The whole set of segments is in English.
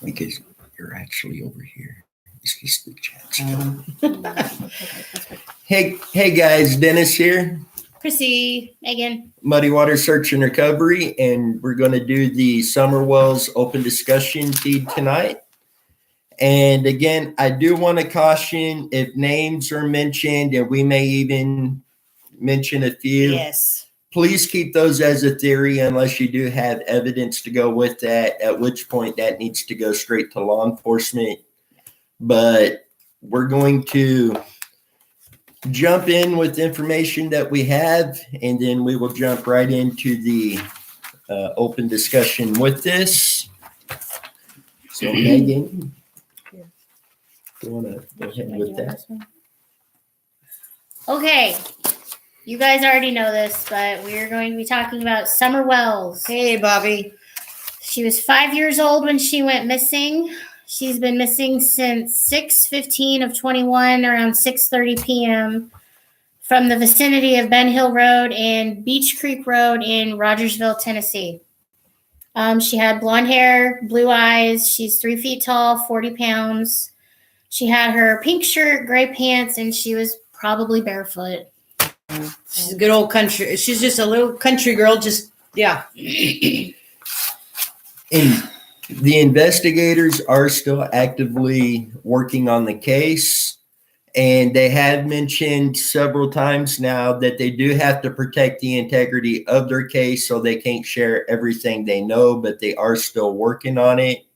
Because you're actually over here. It's just the chat. Hey guys, Dennis here. Chrissy, Megan. Muddy Water Search and Recovery, and we're going to do the Summer Wells open discussion feed tonight. And again, I do want to caution if names are mentioned, and we may even mention a few. Yes. Please keep those as a theory unless you do have evidence to go with that, at which point that needs to go straight to law enforcement. But we're going to jump in with information that we have, and then we will jump right into the open discussion with this. So Megan, you want to go ahead with that? Okay. You guys already know this, but we're going to be talking about Summer Wells. Hey, Bobby. She was 5 years old when she went missing. She's been missing since 6/15 of 21, around 6:30 p.m. from the vicinity of Ben Hill Road and Beach Creek Road in Rogersville, Tennessee. She had blonde hair, blue eyes. She's 3 feet tall, 40 pounds. She had her pink shirt, gray pants, and she was probably barefoot. She's a good old country. She's just a little country girl. Just, yeah. And the investigators are still actively working on the case. And they have mentioned several times now that they do have to protect the integrity of their case, so they can't share everything they know, but they are still working on it.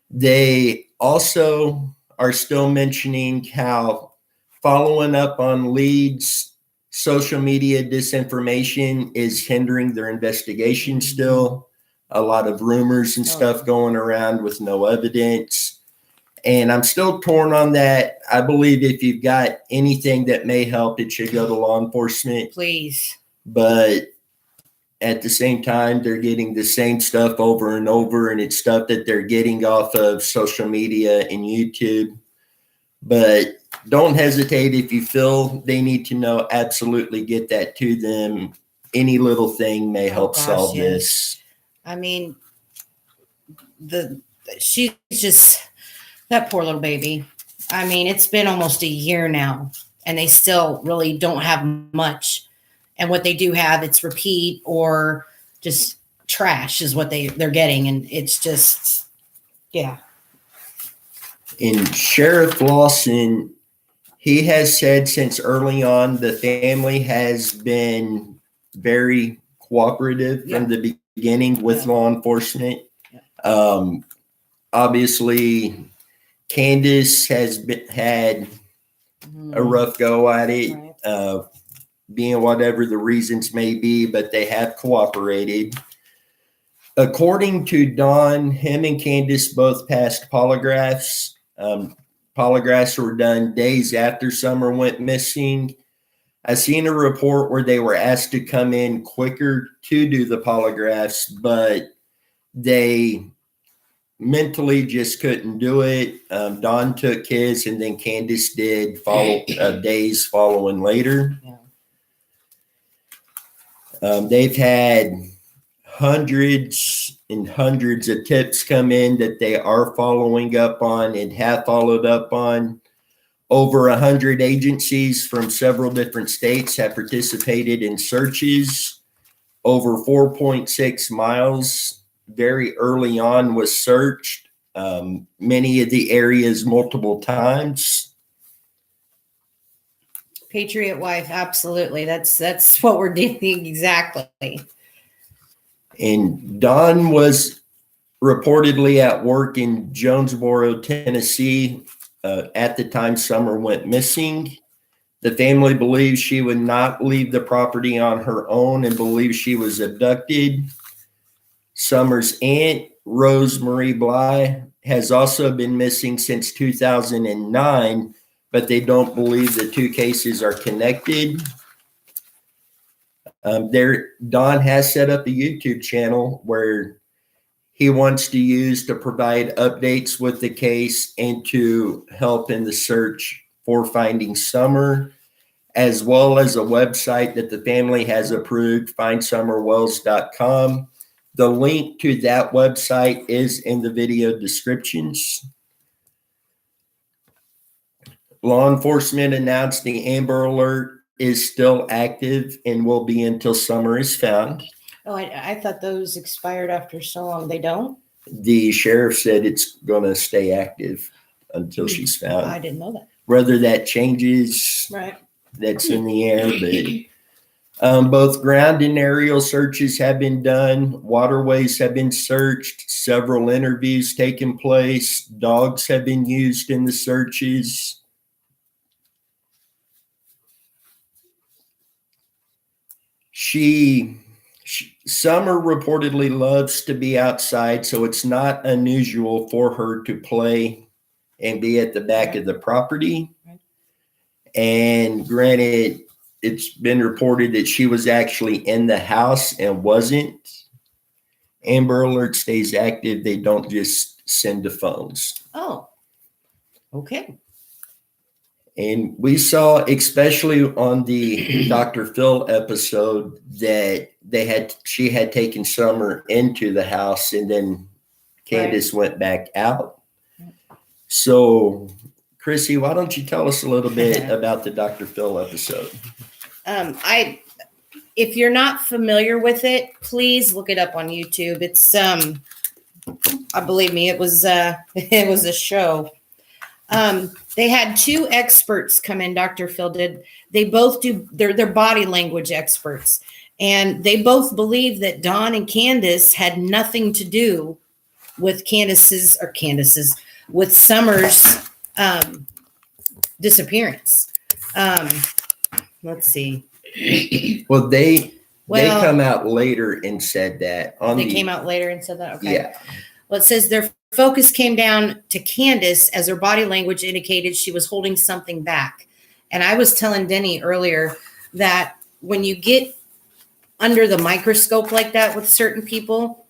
They also are still mentioning how following up on leads, social media disinformation is hindering their investigation still. A lot of rumors and stuff going around with no evidence. And I'm still torn on that. I believe if you've got anything that may help, it should go to law enforcement. Please. But at the same time, they're getting the same stuff over and over, and it's stuff that they're getting off of social media and YouTube. But don't hesitate if you feel they need to know. Absolutely get that to them. Any little thing may help solve this. I mean, she's just that poor little baby. I mean, it's been almost a year now, and they still really don't have much. And what they do have, it's repeat or just trash is what they're getting, and it's just, yeah. And Sheriff Lawson, he has said since early on the family has been very cooperative from the beginning with law enforcement. Obviously, Candace has had a rough go at it, being whatever the reasons may be, but they have cooperated. According to Don, him and Candace both passed polygraphs. Polygraphs were done days after Summer went missing. I seen a report where they were asked to come in quicker to do the polygraphs, but they mentally just couldn't do it. Don took his, and then Candace did days following later. They've had hundreds and hundreds of tips come in that they are following up on and have followed up on. Over 100 agencies from several different states have participated in searches. Over 4.6 miles very early on was searched. Many of the areas multiple times. Patriot wife, absolutely. That's what we're doing exactly. And Don was reportedly at work in Jonesboro, Tennessee, at the time Summer went missing. The family believes she would not leave the property on her own and believes she was abducted. Summer's aunt, Rose Marie Bly, has also been missing since 2009, but they don't believe the two cases are connected. Don has set up a YouTube channel where he wants to use to provide updates with the case and to help in the search for finding Summer, as well as a website that the family has approved, findsummerwells.com. The link to that website is in the video descriptions. Law enforcement announced the Amber Alert is still active and will be until summer is found. Oh, I thought those expired after so long. They don't? The sheriff said it's going to stay active until she's found. I didn't know that. Whether that changes, Right. that's in the air, but both ground and aerial searches have been done. Waterways have been searched. Several interviews taken place. Dogs have been used in the searches. Summer reportedly loves to be outside, so it's not unusual for her to play and be at the back of the property. Right. And granted, it's been reported that she was actually in the house and wasn't. Amber Alert stays active. They don't just send to phones. Oh, okay. And we saw, especially on the Dr. Phil episode, that she had taken Summer into the house and then Candace went back out. So, Chrissy, why don't you tell us a little bit about the Dr. Phil episode? If you're not familiar with it, please look it up on YouTube. It's believe me, it was a show. They had two experts come in. Dr. Phil did. They both do. They're body language experts, and they both believe that Dawn and Candace had nothing to do with with Summer's disappearance. Let's see. Well, they come out later and said that. Came out later and said that. Okay. Yeah. Well, it says their focus came down to Candace as her body language indicated she was holding something back. And I was telling Denny earlier that when you get under the microscope like that with certain people,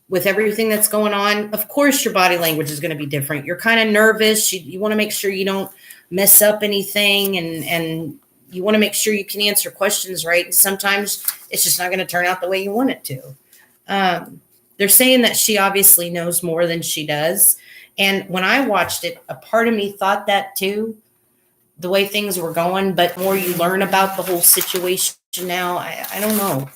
with everything that's going on, of course your body language is going to be different. You're kind of nervous. You want to make sure you don't mess up anything, and you want to make sure you can answer questions right. And sometimes it's just not going to turn out the way you want it to. They're saying that she obviously knows more than she does. And when I watched it, a part of me thought that too, the way things were going. But the more you learn about the whole situation now, I don't know.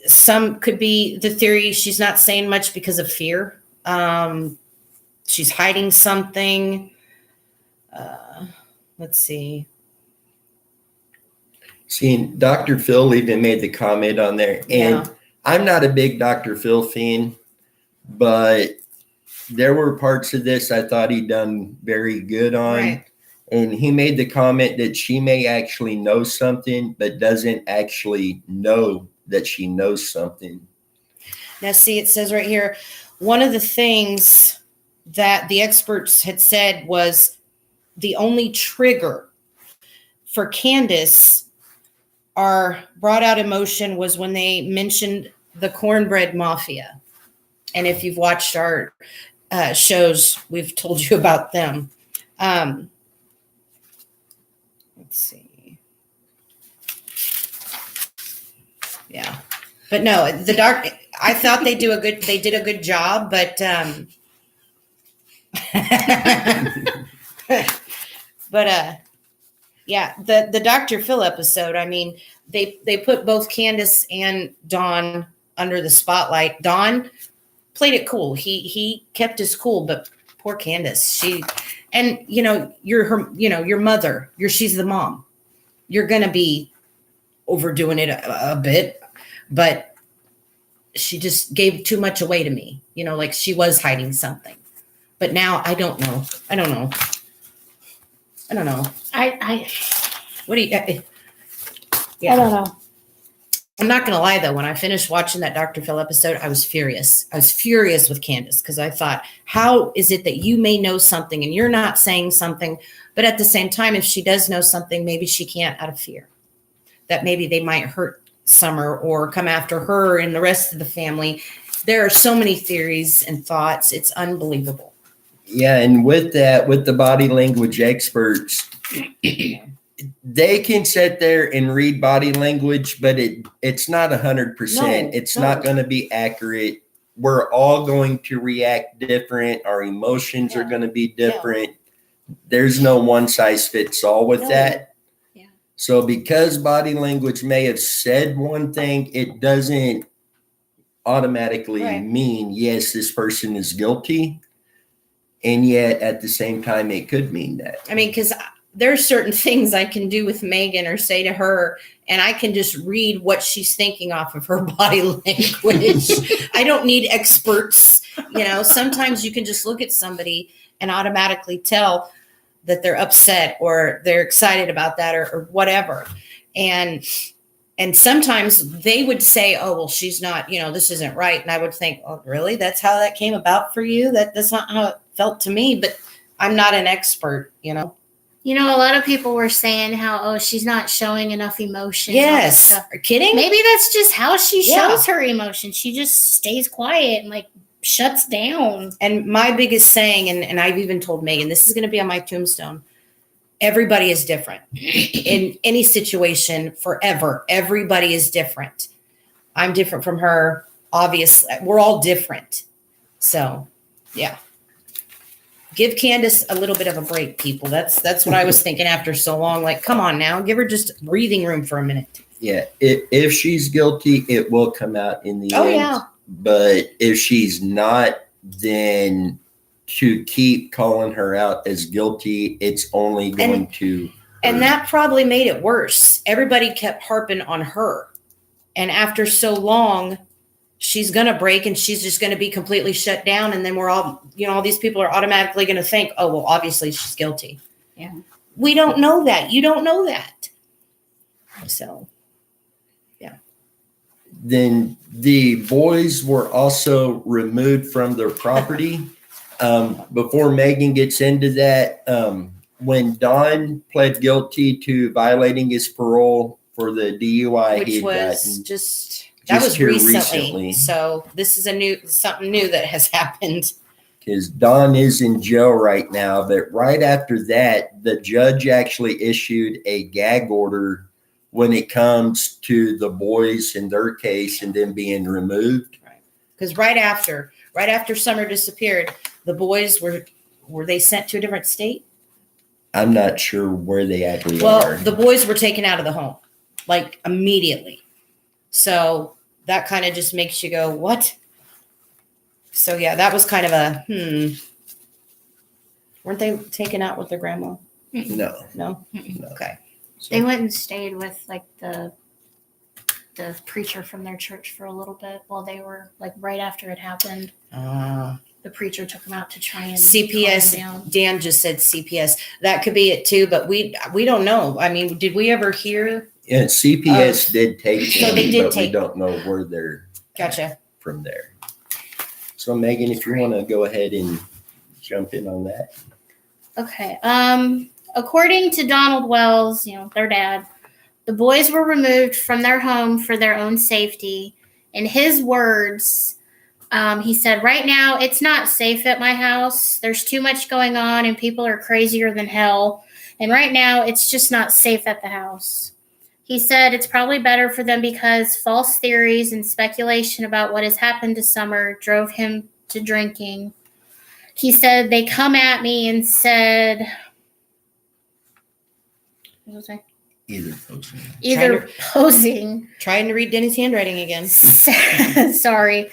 Some could be the theory she's not saying much because of fear. She's hiding something. Let's see. See, Dr. Phil even made the comment on there. And I'm not a big Dr. Phil fan, but there were parts of this I thought he'd done very good on. Right. And he made the comment that she may actually know something, but doesn't actually know that she knows something. Now, see, it says right here, one of the things that the experts had said was the only trigger for Candace brought out emotion was when they mentioned the Cornbread Mafia. And if you've watched our shows, we've told you about them. Let's see. Yeah. But no, I thought they did a good job, but yeah, the Dr. Phil episode, I mean, they put both Candace and Dawn under the spotlight. Dawn played it cool. He kept his cool, but poor Candace, your mother, she's the mom. You're going to be overdoing it a bit, but she just gave too much away to me, like she was hiding something. But now I don't know. I don't know. What do you? Yeah. I don't know. I'm not gonna lie though. When I finished watching that Dr. Phil episode, I was furious. I was furious with Candace because I thought, how is it that you may know something and you're not saying something? But at the same time, if she does know something, maybe she can't out of fear that maybe they might hurt Summer or come after her and the rest of the family. There are so many theories and thoughts. It's unbelievable. Yeah, and with that, with the body language experts, they can sit there and read body language, but it's not 100%. No, It's no. not going to be accurate. We're all going to react different. Our emotions are Yeah. going to be different. There's no one size fits all with No. that. Yeah. So because body language may have said one thing, it doesn't automatically Right. mean, yes, this person is guilty. And yet at the same time, it could mean that. I mean, because there's certain things I can do with Megan or say to her, and I can just read what she's thinking off of her body language. I don't need experts. Sometimes you can just look at somebody and automatically tell that they're upset or they're excited about that or whatever. And sometimes they would say, oh, well, she's not, this isn't right. And I would think, oh, really? That's how that came about for you? That's not how it felt to me, but I'm not an expert. A lot of people were saying how, she's not showing enough emotion. and all that Yes. stuff. Are you kidding? Maybe that's just how she Yeah. shows her emotion. She just stays quiet and shuts down. And my biggest saying, and I've even told Megan, this is going to be on my tombstone. Everybody is different in any situation forever. Everybody is different. I'm different from her. Obviously, we're all different. So, yeah. Give Candace a little bit of a break, people. That's what I was thinking after so long. Come on now, give her just breathing room for a minute. Yeah. If she's guilty, it will come out in the Oh, end. yeah. But if she's not, then to keep calling her out as guilty, it's only going to. And that probably made it worse. Everybody kept harping on her. And after so long, she's going to break and she's just going to be completely shut down. And then we're all, all these people are automatically going to think, oh, well, obviously she's guilty. Yeah. We don't know that. You don't know that. So, yeah. Then the boys were also removed from their property. Before Megan gets into that, when Don pled guilty to violating his parole for the DUI, Which he had was gotten that was here recently. So this is something new that has happened. because Don is in jail right now. But right after that, the judge actually issued a gag order when it comes to the boys in their case and them being removed. Because right after Summer disappeared, the boys were they sent to a different state? I'm not sure where they actually Well, are. the boys were taken out of the home, immediately. So that kind of just makes you go, what? So yeah, that was kind of a Weren't they taken out with their grandma? No. No? No. Okay. So- They went and stayed with the preacher from their church for a little bit while they were right after it happened. The preacher took them out to try and CPS. calm down. Dan just said CPS. That could be it too, but we don't know. I mean, did we ever hear? Yeah, CPS did take So them, they did but we take- don't know where they're Gotcha. from there. So Megan, if you want to go ahead and jump in on that. Okay. According to Donald Wells, their dad, the boys were removed from their home for their own safety. In his words, he said, right now, it's not safe at my house. There's too much going on and people are crazier than hell. And right now, it's just not safe at the house. He said it's probably better for them because false theories and speculation about what has happened to Summer drove him to drinking. He said they come at me and said, what was I? Either Posing. Trying to read Denny's handwriting again. Sorry.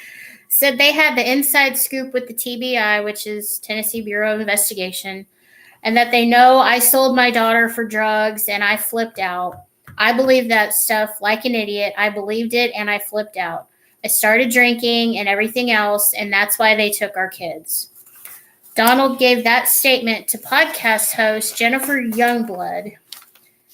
Said they had the inside scoop with the TBI, which is Tennessee Bureau of Investigation, and that they know I sold my daughter for drugs and I flipped out. I believed that stuff like an idiot. I believed it and I flipped out. I started drinking and everything else, and that's why they took our kids. Donald gave that statement to podcast host Jennifer Youngblood.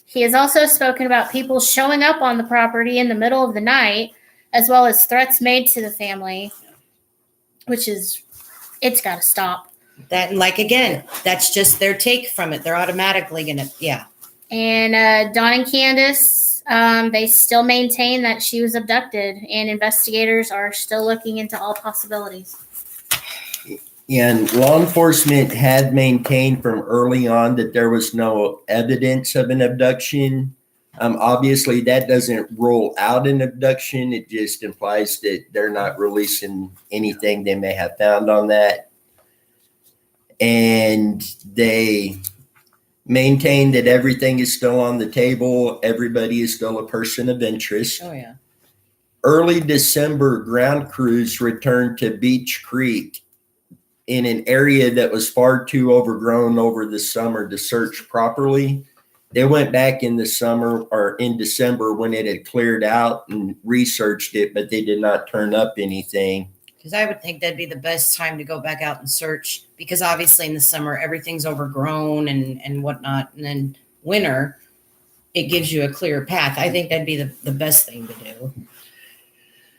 He has also spoken about people showing up on the property in the middle of the night, as well as threats made to the family, which is, it's got to stop. That, again, that's just their take from it. They're automatically going to, yeah. And Dawn and Candace, they still maintain that she was abducted, and investigators are still looking into all possibilities. And law enforcement had maintained from early on that there was no evidence of an abduction. Obviously, that doesn't rule out an abduction. It just implies that they're not releasing anything they may have found on that. And they maintain that everything is still on the table. Everybody is still a person of interest. Oh yeah. Early December, ground crews returned to Beach Creek in an area that was far too overgrown over the summer to search properly. They went back in the summer or in December when it had cleared out and researched it, but they did not turn up anything. Because I would think that'd be the best time to go back out and search, because obviously in the summer everything's overgrown and whatnot, and then winter it gives you a clear path. I think that'd be the best thing to do.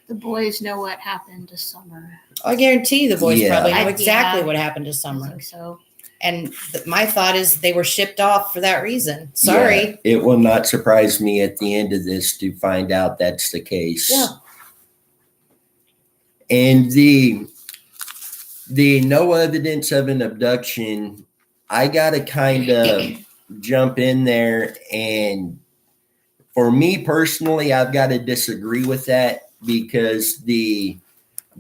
The boys know what happened this summer. I guarantee you the boys Yeah. probably know I- exactly yeah. what happened to I Summer. think so. And my thought is they were shipped off for that reason. Sorry. Yeah, it will not surprise me at the end of this to find out that's the case. Yeah. And the no evidence of an abduction, I gotta kind of jump in there, and for me personally, I've got to disagree with that, because the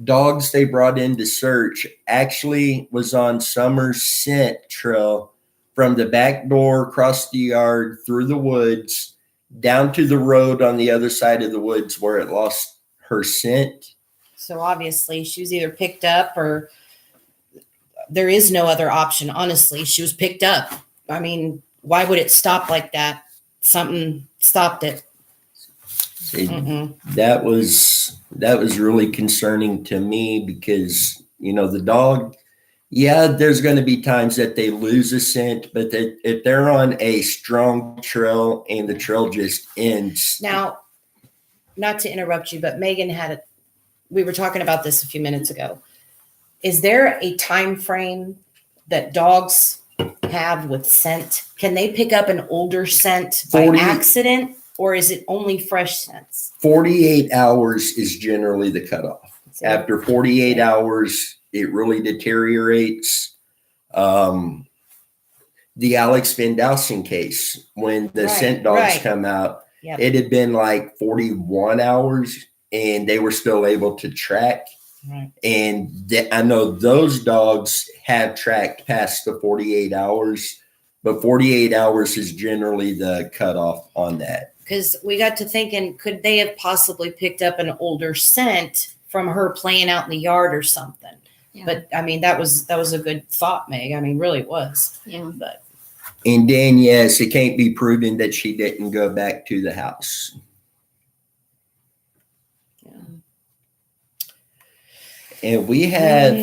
dogs they brought in to search actually was on Summer's scent trail from the back door, across the yard, through the woods, down to the road on the other side of the woods where it lost her scent. So obviously she was either picked up, or there is no other option. Honestly, she was picked up. I mean, why would it stop like that? Something stopped it. Mm-mm. That was really concerning to me, because the dog, yeah, there's going to be times that they lose a scent, but if they're on a strong trail and the trail just ends. Now, not to interrupt you, but Megan we were talking about this a few minutes ago. Is there a time frame that dogs have with scent? Can they pick up an older scent by 40 accident, or is it only fresh scents? 48 hours is generally the cutoff. So- After 48 hours, it really deteriorates. The Alex Van Dowson case, when the Right, scent dogs right. come out, Yep. it had been like 41 hours and they were still able to track. Right. And I know those dogs have tracked past the 48 hours, but 48 hours is generally the cutoff on that. Because we got to thinking, could they have possibly picked up an older scent from her playing out in the yard or something? Yeah. But I mean, that was a good thought, Meg. I mean, really it was. Yeah. But And then, yes, it can't be proven that she didn't go back to the house. yeah. And we have,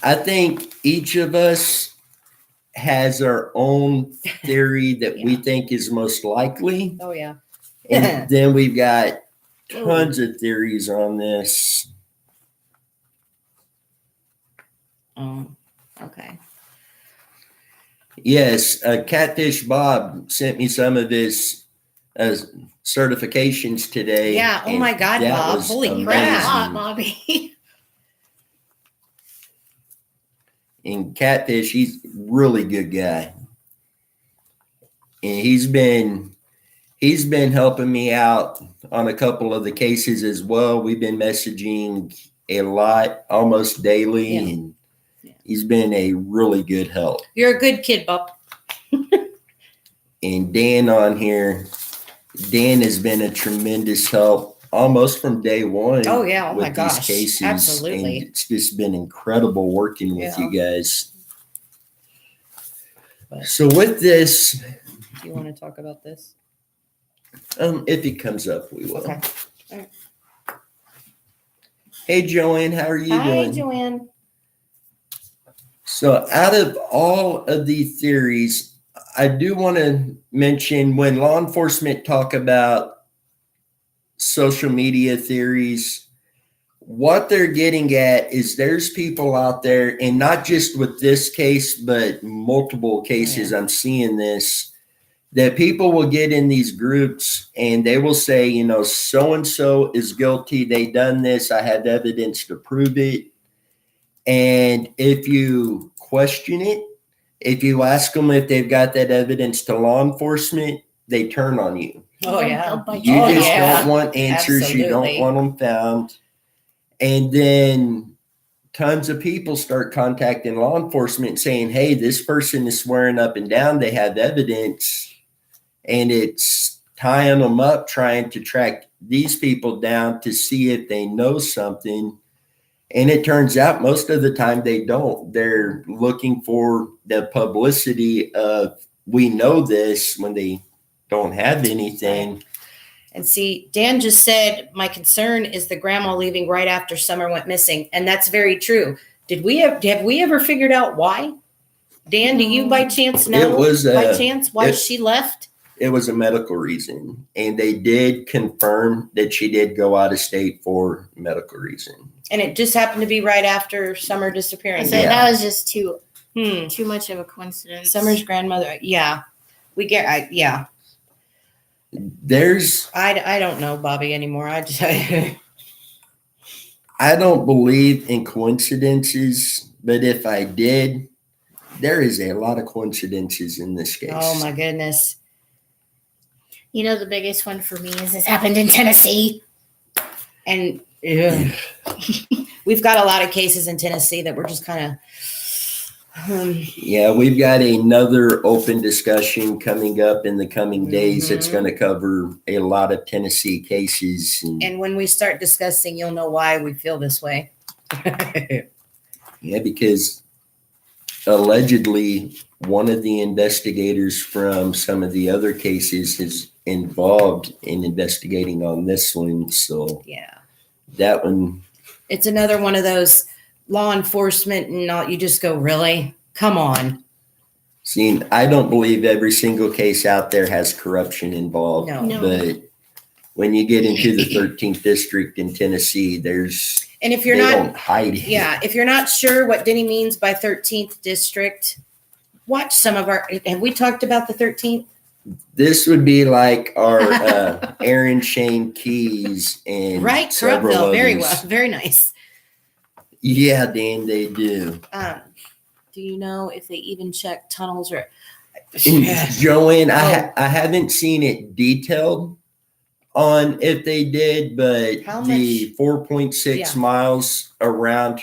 I think each of us has our own theory that we think is most likely. Oh yeah. And then we've got tons of theories on this. Oh, okay. Yes, Catfish Bob sent me some of his certifications today. Yeah. Oh my God, that Bob. was Holy You crap. read a amazing. lot, Bobby. And Catfish, he's a really good guy. And he's been helping me out on a couple of the cases as well. We've been messaging a lot, almost daily, Yeah. and Yeah. he's been a really good help. You're a good kid, Bob. And Dan on here, Dan has been a tremendous help almost from day one. Oh yeah. Oh with my these gosh. cases. Absolutely. And it's just been incredible working with you guys. But- So with this, Do you want to talk about this? if it comes up, we will. Okay. Hey Joanne, how are you Hi, doing? Joanne. So out of all of the theories, I do want to mention when law enforcement talk about social media theories, what they're getting at is there's people out there, and not just with this case, but multiple cases, I'm seeing this, that people will get in these groups and they will say, so-and-so is guilty. They done this. I have evidence to prove it. And if you question it, if you ask them if they've got that evidence to law enforcement, they turn on you. Oh They'll yeah. bite You Oh, just yeah. don't want answers. You don't Absolutely. want them found. And then tons of people start contacting law enforcement saying, hey, this person is swearing up and down they have evidence. And it's tying them up, trying to track these people down to see if they know something. And it turns out most of the time they don't. They're looking for the publicity of, we know this, when they don't have anything. And see, Dan just said, my concern is the grandma leaving right after Summer went missing. And that's very true. Have we ever figured out why? Dan, do you by chance know It was by chance why she left? It was a medical reason. And they did confirm that she did go out of state for medical reason. And it just happened to be right after Summer I disappearing. said Yeah. that was just too Hmm. much of a coincidence. Summer's grandmother. Yeah. Yeah. There's, I don't know Bobby anymore. I just I don't believe in coincidences, but if I did, there is a lot of coincidences in this case. oh my goodness. You know, the biggest one for me is this happened in Tennessee. And we've got a lot of cases in Tennessee that we're just kind of Yeah, we've got another open discussion coming up in the coming days. It's Mhm. going to cover a lot of Tennessee cases. and when we start discussing, you'll know why we feel this way. Yeah, because allegedly one of the investigators from some of the other cases is involved in investigating on this one. So Yeah. that one, It's another one of those law enforcement and not, you just go, really? Come on. see, I don't believe every single case out there has corruption involved. No. But when you get into the 13th district in Tennessee, there's, And if you're they not, don't hide it. yeah, if you're not sure what Denny means by 13th district, watch some of our, have we talked about the 13th? This would be like our Aaron Shane Keys and Right, several Corruptville. Very others. well. Very nice. Yeah, Dan, they do. Do you know if they even check tunnels or? Joanne, Oh. I haven't seen it detailed on if they did, but How the much- 4.6 Yeah. miles around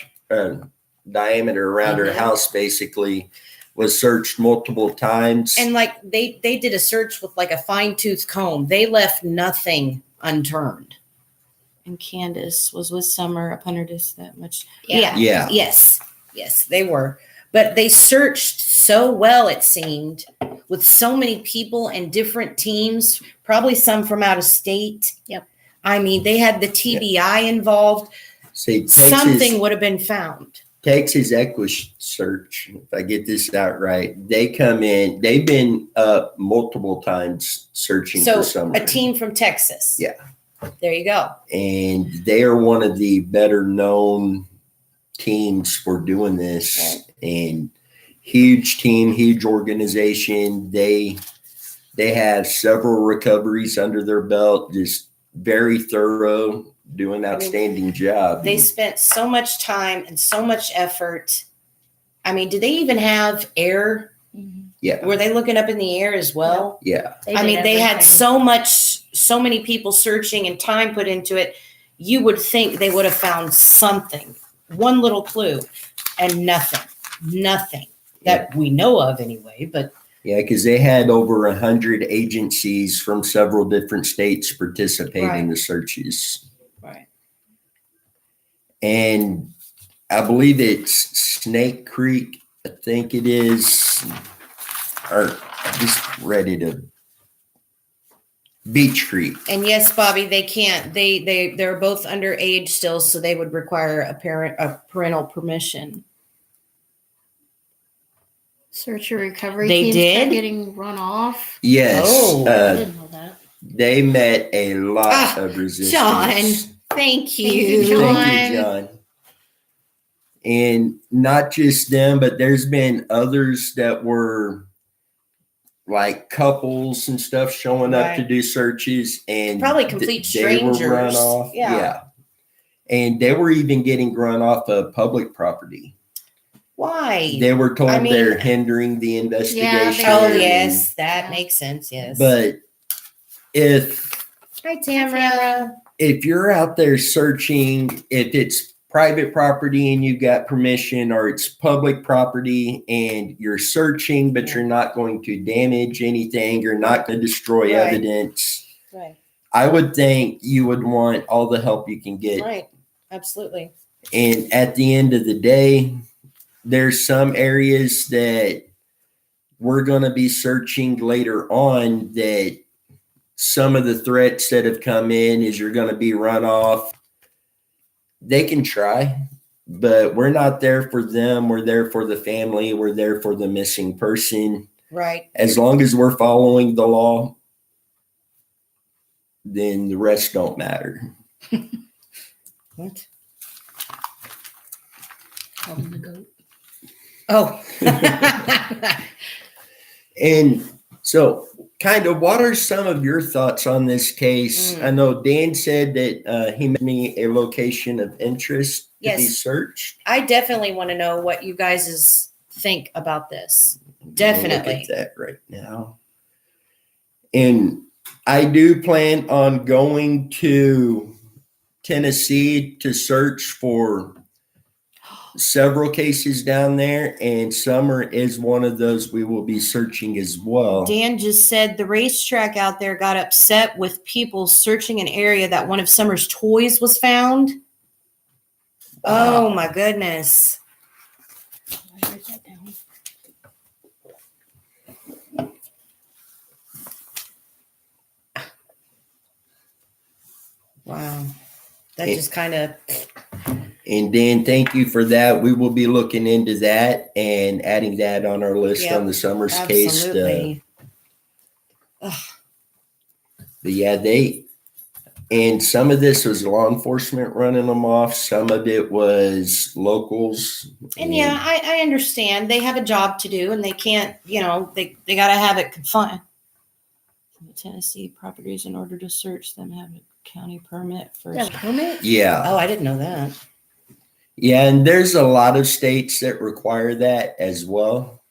diameter around her Mhm. house basically was searched multiple times. And like they did a search with like a fine tooth comb. They left nothing unturned. And Candace was with Summer upon her just that much. Yeah. Yeah. Yes, they were. But they searched so well, it seemed, with so many people and different teams, probably some from out of state. Yep. I mean, they had the TBI involved. See, Something would have been found. Texas Equus Search, if I get this out right, they come in, they've been up multiple times searching So for someone. a team from Texas. Yeah. There you go. And they are one of the better known teams for doing this. Right. And huge team, huge organization. They have several recoveries under their belt, just very thorough, doing an outstanding job. They spent so much time and so much effort. I mean, did they even have air? Yeah. Were they looking up in the air as well? Yeah. I mean, they had so many people searching and time put into it. You would think they would have found something, one little clue, and nothing that we know of anyway. But Yeah, because they had over 100 agencies from several different states participate Right. in the searches. right, And I believe it's Snake Creek, I think it is, or I just read it, Beach Creek. and yes, Bobby, they can't. They're both underage still, so they would require a parental permission. Search and recovery They teams kept did? getting run off. Yes, Oh. I didn't know that. they met a lot of resistance. John, thank you. you, Thank John. you, John. And not just them, but there's been others that were like couples and stuff showing up to Right. do searches, and Probably complete they were run strangers. off. Yeah. And they were even getting run off of public property. Why? They were told I mean- they're hindering the investigation. Oh, and- yes. That Yeah. makes sense. Yes. But if Hi, Tamara. if you're out there searching, if it's private property and you've got permission, or it's public property and you're searching, but you're not going to damage anything, you're not going to destroy Right. evidence, Right. I would think you would want all the help you can get. Right. Absolutely. And at the end of the day, there's some areas that we're going to be searching later on, that some of the threats that have come in is you're going to be run off. They can try, but we're not there for them. We're there for the family. We're there for the missing person. Right. As long as we're following the law, then the rest don't matter. What? Calling the goat. Oh. And so, kind of, what are some of your thoughts on this case? I know Dan said that he made me a location of interest to be Yes. searched. I definitely want to know what you guys think about this. We'll Definitely. look at that right now. And I do plan on going to Tennessee to search for several cases down there, and Summer is one of those we will be searching as well. Dan just said the racetrack out there got upset with people searching an area that one of Summer's toys was found. Oh my goodness. I write that down. Wow. That just kind of, And Dan, thank you for that. We will be looking into that and adding that on our list Yep, on the Summers case. absolutely. But yeah, and some of this was law enforcement running them off. Some of it was locals. And yeah, I understand. They have a job to do and they can't, they got to have it confined. Tennessee properties, in order to search them, have a county permit for. Yeah, permit? Yeah. Oh, I didn't know that. Yeah. And there's a lot of states that require that as well,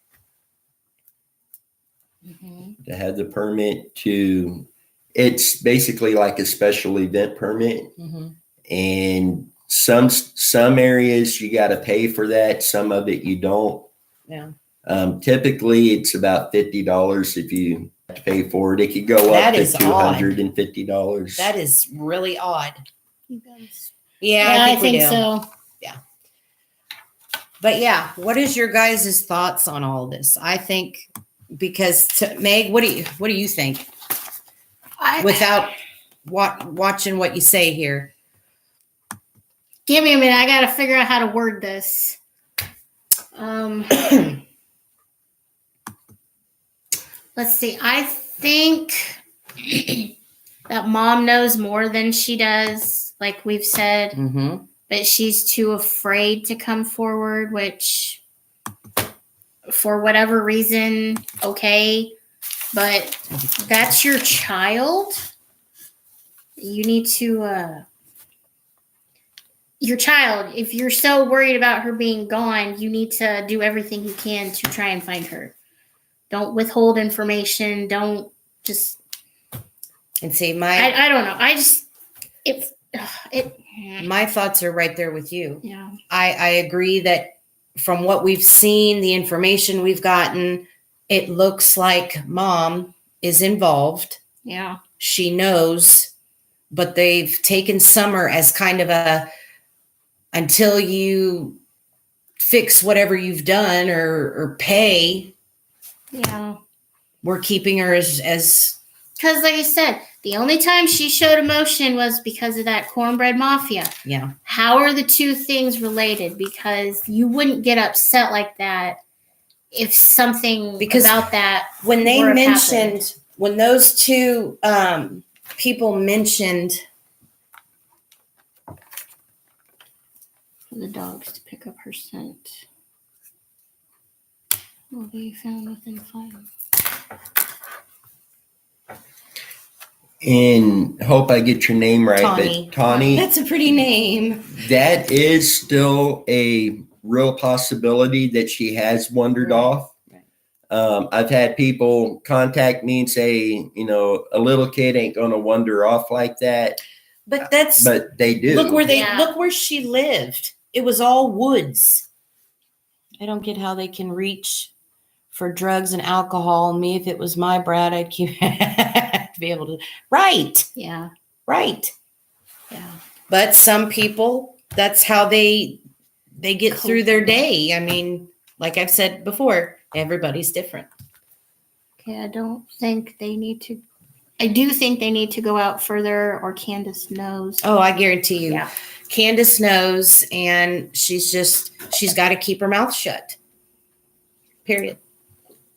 Mhm. to have the permit to, it's basically like a special event permit. Mm-hmm. And some areas you got to pay for that. Some of it you don't. Yeah. Typically it's about $50 if you pay for it. It could go That up to is odd. $250. That is really odd. You guys. Yeah, Yeah, I think, we do. so. But yeah, what is your guys' thoughts on all this? I think because Meg, what do you think? Without watching what you say here. Give me a minute. I got to figure out how to word this. Let's see. I think that mom knows more than she does, like we've said, Mm-hmm. but she's too afraid to come forward, which for whatever reason, okay. But that's your child. You need to, your child, if you're so worried about her being gone, you need to do everything you can to try and find her. Don't withhold information. Don't just, And see, I don't know. I just, my thoughts are right there with you. yeah. I agree that from what we've seen, the information we've gotten, it looks like mom is involved. Yeah. She knows, but they've taken Summer as kind of until you fix whatever you've done or pay, Yeah. we're keeping her as Because, like I said, the only time she showed emotion was because of that cornbread mafia. yeah. How are the two things related? Because you wouldn't get upset like that if something Because about that. When they would have mentioned, happened. when those two people mentioned, For the dogs to pick up her scent. Will be found within 5. And hope I get your name right, Tawny. but Tawny, That's a pretty name. that is still a real possibility that she has wandered Right. off. Right. I've had people contact me and say, a little kid ain't going to wander off like that, But that's but they do. Yeah. look where she lived. It was all woods. I don't get how they can reach for drugs and alcohol. Me, if it was my Brad, I'd keep be able to. Right. Yeah. Right. Yeah. But some people, that's how they get through their day. I mean, like I've said before, everybody's different. Okay, I don't think they need to. I do think they need to go out further, or Candace knows. Oh, I guarantee you. Yeah. Candace knows, and she's got to keep her mouth shut. Period.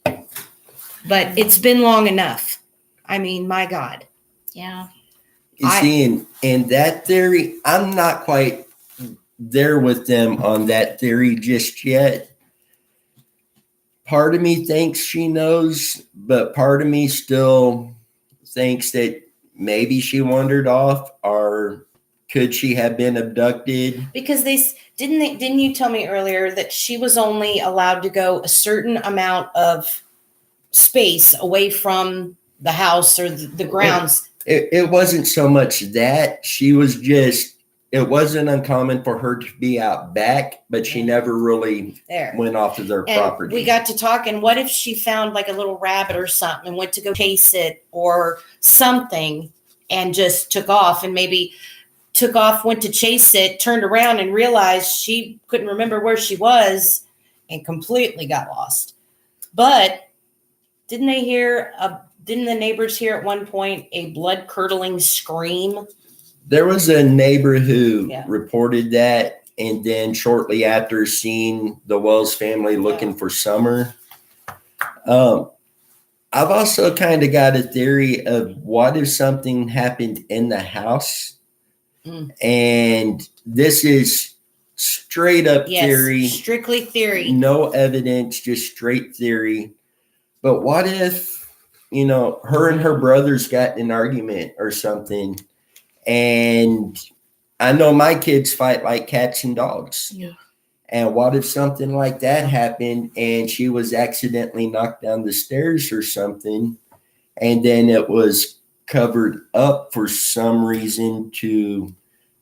But it's been long enough. I mean, my God. Yeah. You see, in that theory, I'm not quite there with them on that theory just yet. Part of me thinks she knows, but part of me still thinks that maybe she wandered off, or could she have been abducted? Because didn't you tell me earlier that she was only allowed to go a certain amount of space away from the house or the grounds? It wasn't so much that she was just, it wasn't uncommon for her to be out back, but she never really There. went off of their And property. we got to talking, what if she found like a little rabbit or something and went to go chase it or something and just took off, and maybe took off, went to chase it, turned around and realized she couldn't remember where she was and completely got lost. But didn't the neighbors hear at one point a blood curdling scream? There was a neighbor who Yeah. reported that, and then shortly after, seeing the Wells family looking for Summer. I've also kind of got a theory of what if something happened in the house, and this is straight up Yes, theory, strictly theory. no evidence, just straight theory. But what if, her and her brothers got in an argument or something? And I know my kids fight like cats and dogs. Yeah. And what if something like that happened and she was accidentally knocked down the stairs or something, and then it was covered up for some reason to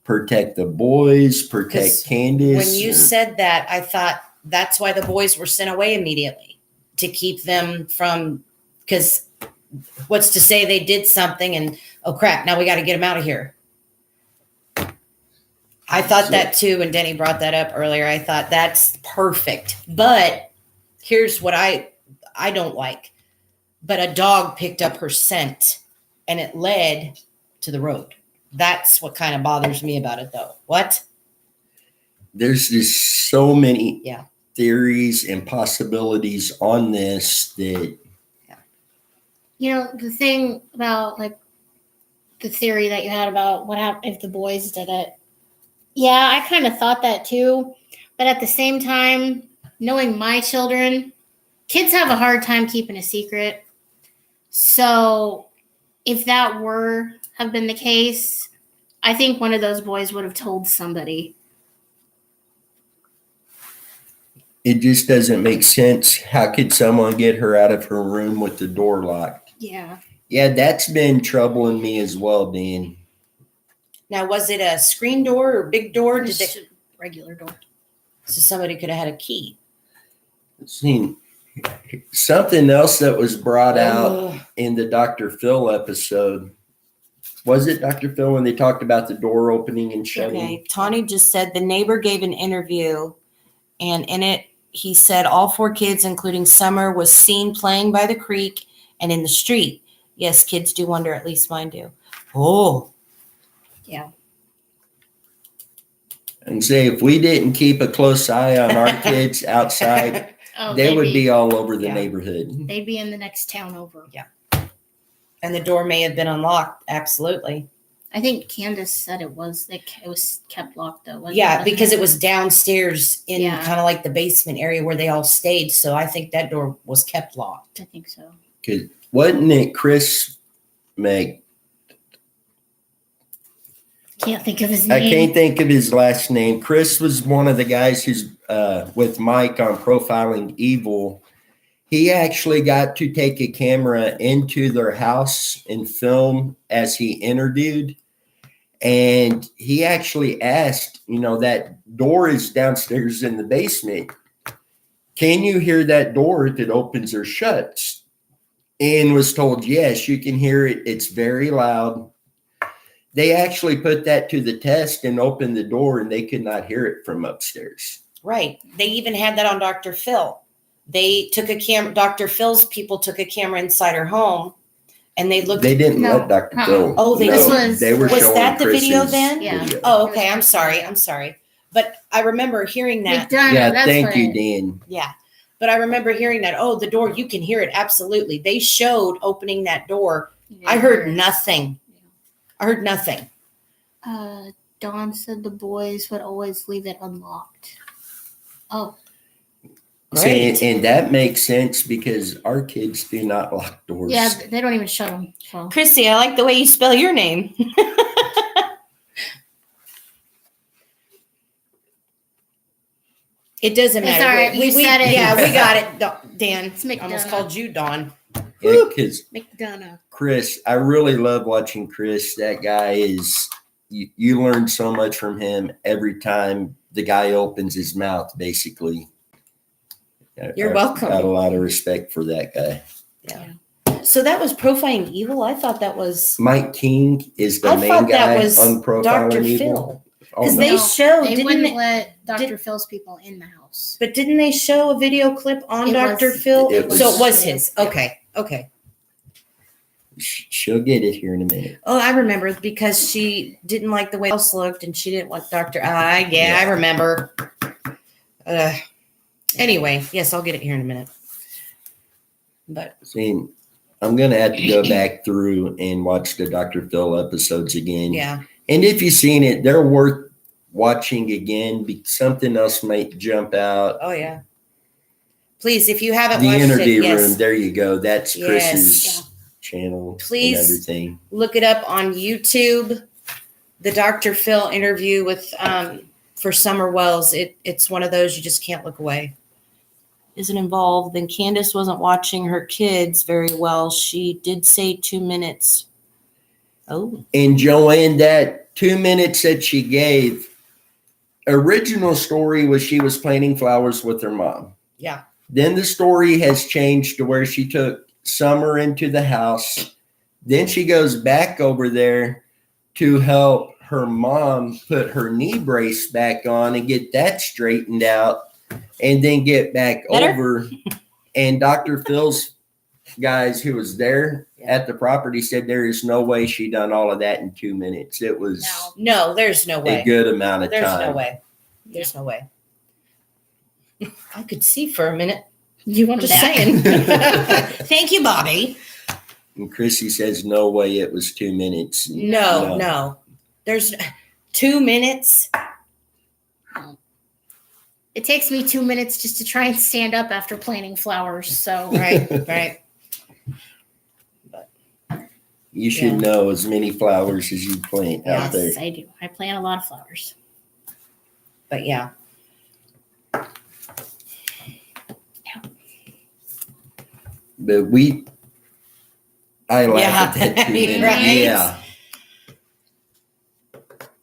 protect the boys, protect 'Cause Candace? When you said that, I thought that's why the boys were sent away immediately, to keep them from, because what's to say they did something and, oh crap, now we got to get them out of here. I thought that too when Denny brought that up earlier. I thought that's perfect. But here's what I don't like. But a dog picked up her scent and it led to the road. That's what kind of bothers me about it though. What? There's just so many Yeah. theories and possibilities on this that The thing about like the theory that you had about what happened if the boys did it. Yeah, I kind of thought that too. But at the same time, knowing my children, kids have a hard time keeping a secret. So if that were have been the case, I think one of those boys would have told somebody. it just doesn't make sense. How could someone get her out of her room with the door locked? Yeah. Yeah, that's been troubling me as well, Dan. Now, was it a screen door or big door? Did Just they, a regular door. so somebody could have had a key. Seen something else that was brought out Ugh. in the Dr. Phil episode. Was it Dr. Phil when they talked about the door opening and shutting? Okay, Tawny just said the neighbor gave an interview, and in it, he said all 4 kids, including Summer, was seen playing by the creek and in the street. Yes, kids do wonder, at least mine do. Oh, And say if we didn't keep a close eye on our kids outside, Oh, they they'd would be all over the Yeah. neighborhood. They'd be in the next town over. and the door may have been unlocked. Absolutely. I think Candace said it was kept locked though. wasn't Yeah, it? because it was downstairs in Yeah. kind of like the basement area where they all stayed. So I think that door was kept locked. I think so. Wasn't it Chris Can't think of his I name. can't think of his last name. Chris was one of the guys who's with Mike on Profiling Evil. He actually got to take a camera into their house and film as he interviewed. And he actually asked, that door is downstairs in the basement. Can you hear that door if it opens or shuts? And was told, yes, you can hear it. It's very loud. They actually put that to the test and opened the door, and they could not hear it from upstairs. Right. They even had that on Dr. Phil. They took a camera. Dr. Phil's people took a camera inside her home, and they looked. They didn't No. let Dr. Uh-uh. Phil. Oh, they This didn't. was- They were Was showing that the video Chris's then? Yeah. video. Oh, okay. I'm sorry. But I remember hearing that. McDonough, Yeah, that's thank what you, it- Dan. Yeah. But I remember hearing that. Oh, the door, you can hear it. Absolutely. They showed opening that door. I heard nothing. I heard nothing. Dawn said the boys would always leave it unlocked. Oh, See, Great. and that makes sense because our kids do not lock doors. Yeah, they don't even shut them. So. Chrissy, I like the way you spell your name. It doesn't It's matter. all right. You said it. Yeah, we got it, Dan. It's McDonough. Almost called you Dawn. Because McDonough. Chris, I really love watching Chris. That guy is, you learn so much from him every time the guy opens his mouth, basically. You're I've welcome. Got a lot of respect for that guy. Yeah. So that was Profiling Evil. I thought that was Mike King is the I main thought that guy was on Dr. Profiling Evil. Phil. Oh, because no. they No, showed They didn't wouldn't they, let Dr. did- Phil's people in the house. but didn't they show a video clip on It Dr. was- Phil? it So was- it was his. Yeah. Okay. She'll get it here in a minute. Oh, I remember because she didn't like the way the house looked and she didn't want Dr. I remember. Anyway, yes, I'll get it here in a minute. But See, I'm going to have to go back through and watch the Dr. Phil episodes again. yeah, And if you've seen it, they're worth watching again. Something else might jump out. oh yeah. Please, if you haven't The watched interview it, yes, room, there you go. That's Yes. Chris's channel Please. and everything. look it up on YouTube. The Dr. Phil interview with for Summer Wells. It's one of those you just can't look away. Isn't involved. Then Candace wasn't watching her kids very well. She did say 2 minutes. Oh, And Joanne, that 2 minutes that she gave, original story was she was planting flowers with her mom. yeah. Then the story has changed to where she took Summer into the house. Then she goes back over there to help her mom put her knee brace back on and get that straightened out, and then get back Better? over. And Dr. Phil's guys who was there at the property said there is no way she done all of that in 2 minutes. It was No, there's no a way. good amount of There's time. no way. There's no way. I could see for a minute. You want Just saying. Thank you, Bobby. And Chrissy says no way it was 2 minutes. No. There's 2 minutes. It takes me 2 minutes just to try and stand up after planting flowers. So Right. You should Yeah. know as many flowers as you plant out there. yes, I do. I plant a lot of flowers. But yeah. But I laugh Yeah, at that 2 minutes. right. Yeah.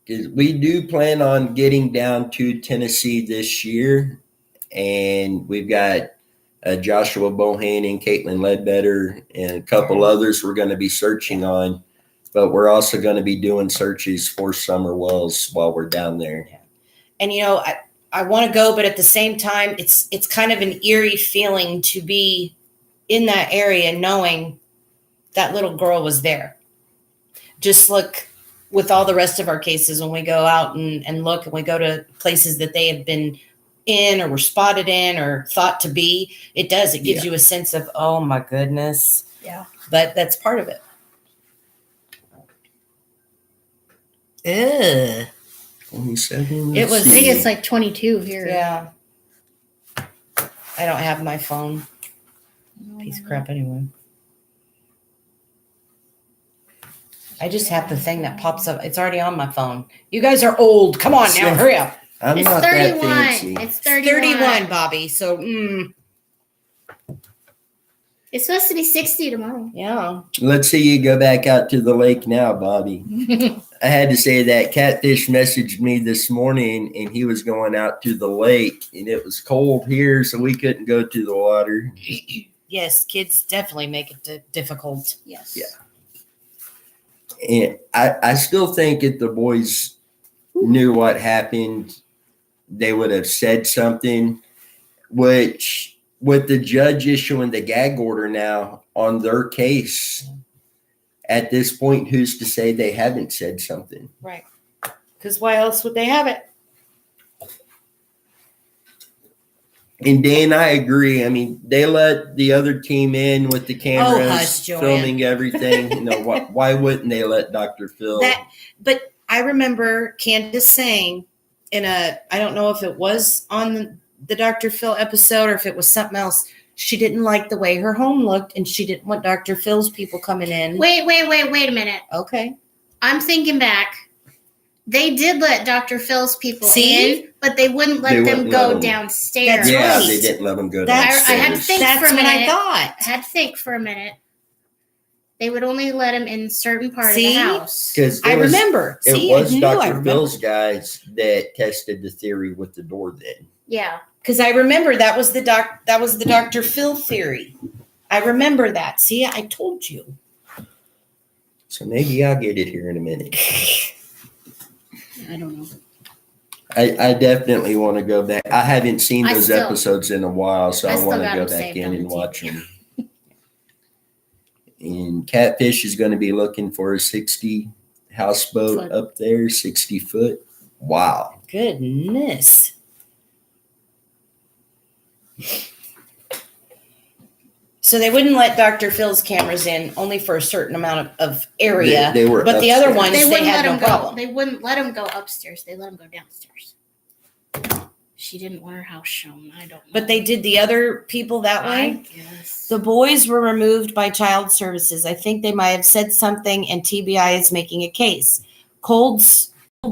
'Cause we do plan on getting down to Tennessee this year. And we've got Joshua Bohannon, Caitlin Ledbetter, and a couple others we're going to be searching on. But we're also going to be doing searches for Summer Wells while we're down there. And I want to go, but at the same time, it's kind of an eerie feeling to be in that area knowing that little girl was there. Just look with all the rest of our cases when we go out and look and we go to places that they have been in or were spotted in or thought to be, it gives you a sense of, oh my goodness. Yeah. But that's part of it. Ugh. 27. It was- I think it's like 22 here. Yeah. I don't have my phone. Piece of crap anyway. I just have the thing that pops up. It's already on my phone. You guys are old. Come on now, hurry up. I'm It's not that 31. fancy. It's 31. 31, Bobby. So, It's supposed to be 60 tomorrow. yeah. Let's see you go back out to the lake now, Bobby. I had to say that Catfish messaged me this morning and he was going out to the lake and it was cold here, so we couldn't go to the water. Yes, kids definitely make it difficult. Yes. Yeah. And I still think if the boys knew what happened, they would have said something, which with the judge issuing the gag order now on their case, at this point, who's to say they haven't said something? Right. Because why else would they have it? And Dan, I agree. I mean, they let the other team in with the cameras, hush, Joanne. filming everything. Why wouldn't they let Dr. Phil? But I remember Candace saying I don't know if it was on the Dr. Phil episode or if it was something else, she didn't like the way her home looked and she didn't want Dr. Phil's people coming in. Wait a minute. Okay. I'm thinking back. They did let Dr. Phil's people See? in, but they wouldn't let They them wouldn't go let them. downstairs. yeah, right. they didn't let them go That's- I had to downstairs. think That's for a what I minute. thought. I had to think for a minute. They would only let him in certain part See? of the house. Because I remember. It See, was I knew I Dr. remember. Phil's guys that tested the theory with the door then. Yeah. Because I remember that was the Dr. Phil theory. I remember that. See, I told you. So maybe I'll get it here in a minute. I don't know. I definitely want to go back. I haven't seen I those still- episode in a while, so I I still want to got go them back saved in on and the watch TV. them. And Catfish is going to be looking for a 60 houseboat Foot. up there, 60 foot. Wow. Goodness. So they wouldn't let Dr. Phil's cameras in only for a certain amount of area. They were but the other upstairs. ones, They they wouldn't had let no him go. problem. They wouldn't let him go upstairs. They let him go downstairs. She didn't want her house shown. I don't know. But they did the other people that I way. guess. The boys were removed by child services. I think they might have said something, and TBI is making a case. Cold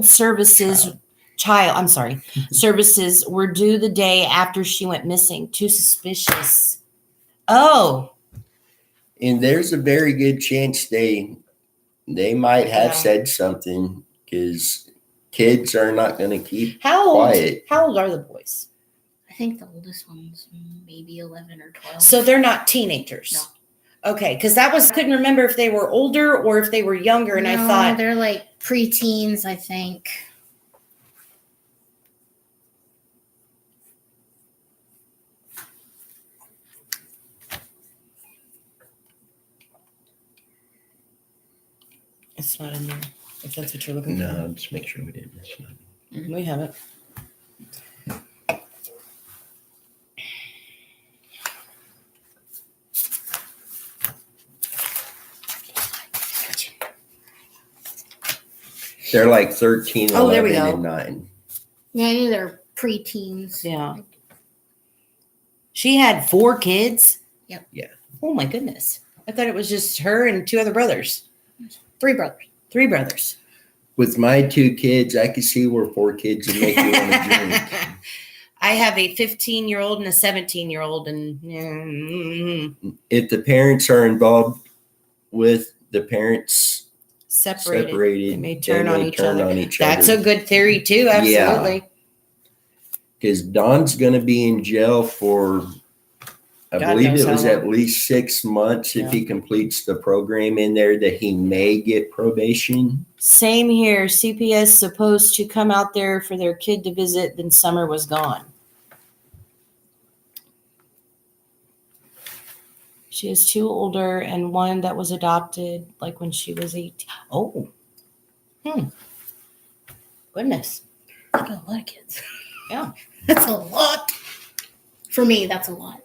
services services were due the day after she went missing. Too suspicious. Oh, And there's a very good chance they might have Yeah. said something because kids are not going to keep how old? quiet. How old are the boys? I think the oldest one's maybe 11 or 12. So they're not teenagers. No. Okay, because I couldn't remember if they were older or if they were younger, and I No, thought, they're like preteens, I think. it's not in there. If that's what you're looking No, just make sure we didn't miss nothing. for, we have it. They're like 13, Oh, there we 11, go. and 9. Yeah, I knew they're preteens. Yeah. She had 4 kids. Yep. Yeah. Oh my goodness! I thought it was just her and 2 other brothers. 3 brothers. 3 brothers. With my 2 kids, I could see where 4 kids would make you want to drink. I have a 15-year-old and a 17-year-old, and If the parents are involved with the parents separated. They may turn on each turn other. on each That's other. a good theory too. Absolutely. Because Don's going to be in jail for, I God believe knows it how was long. at least 6 months if Yeah. he completes the program in there that he may get probation. Same here. CPS supposed to come out there for their kid to visit, then summer was gone. She has 2 older and 1 that was adopted like when she was 18. Oh. Goodness. I got a lot of kids. Yeah. That's a lot. For me, that's a lot.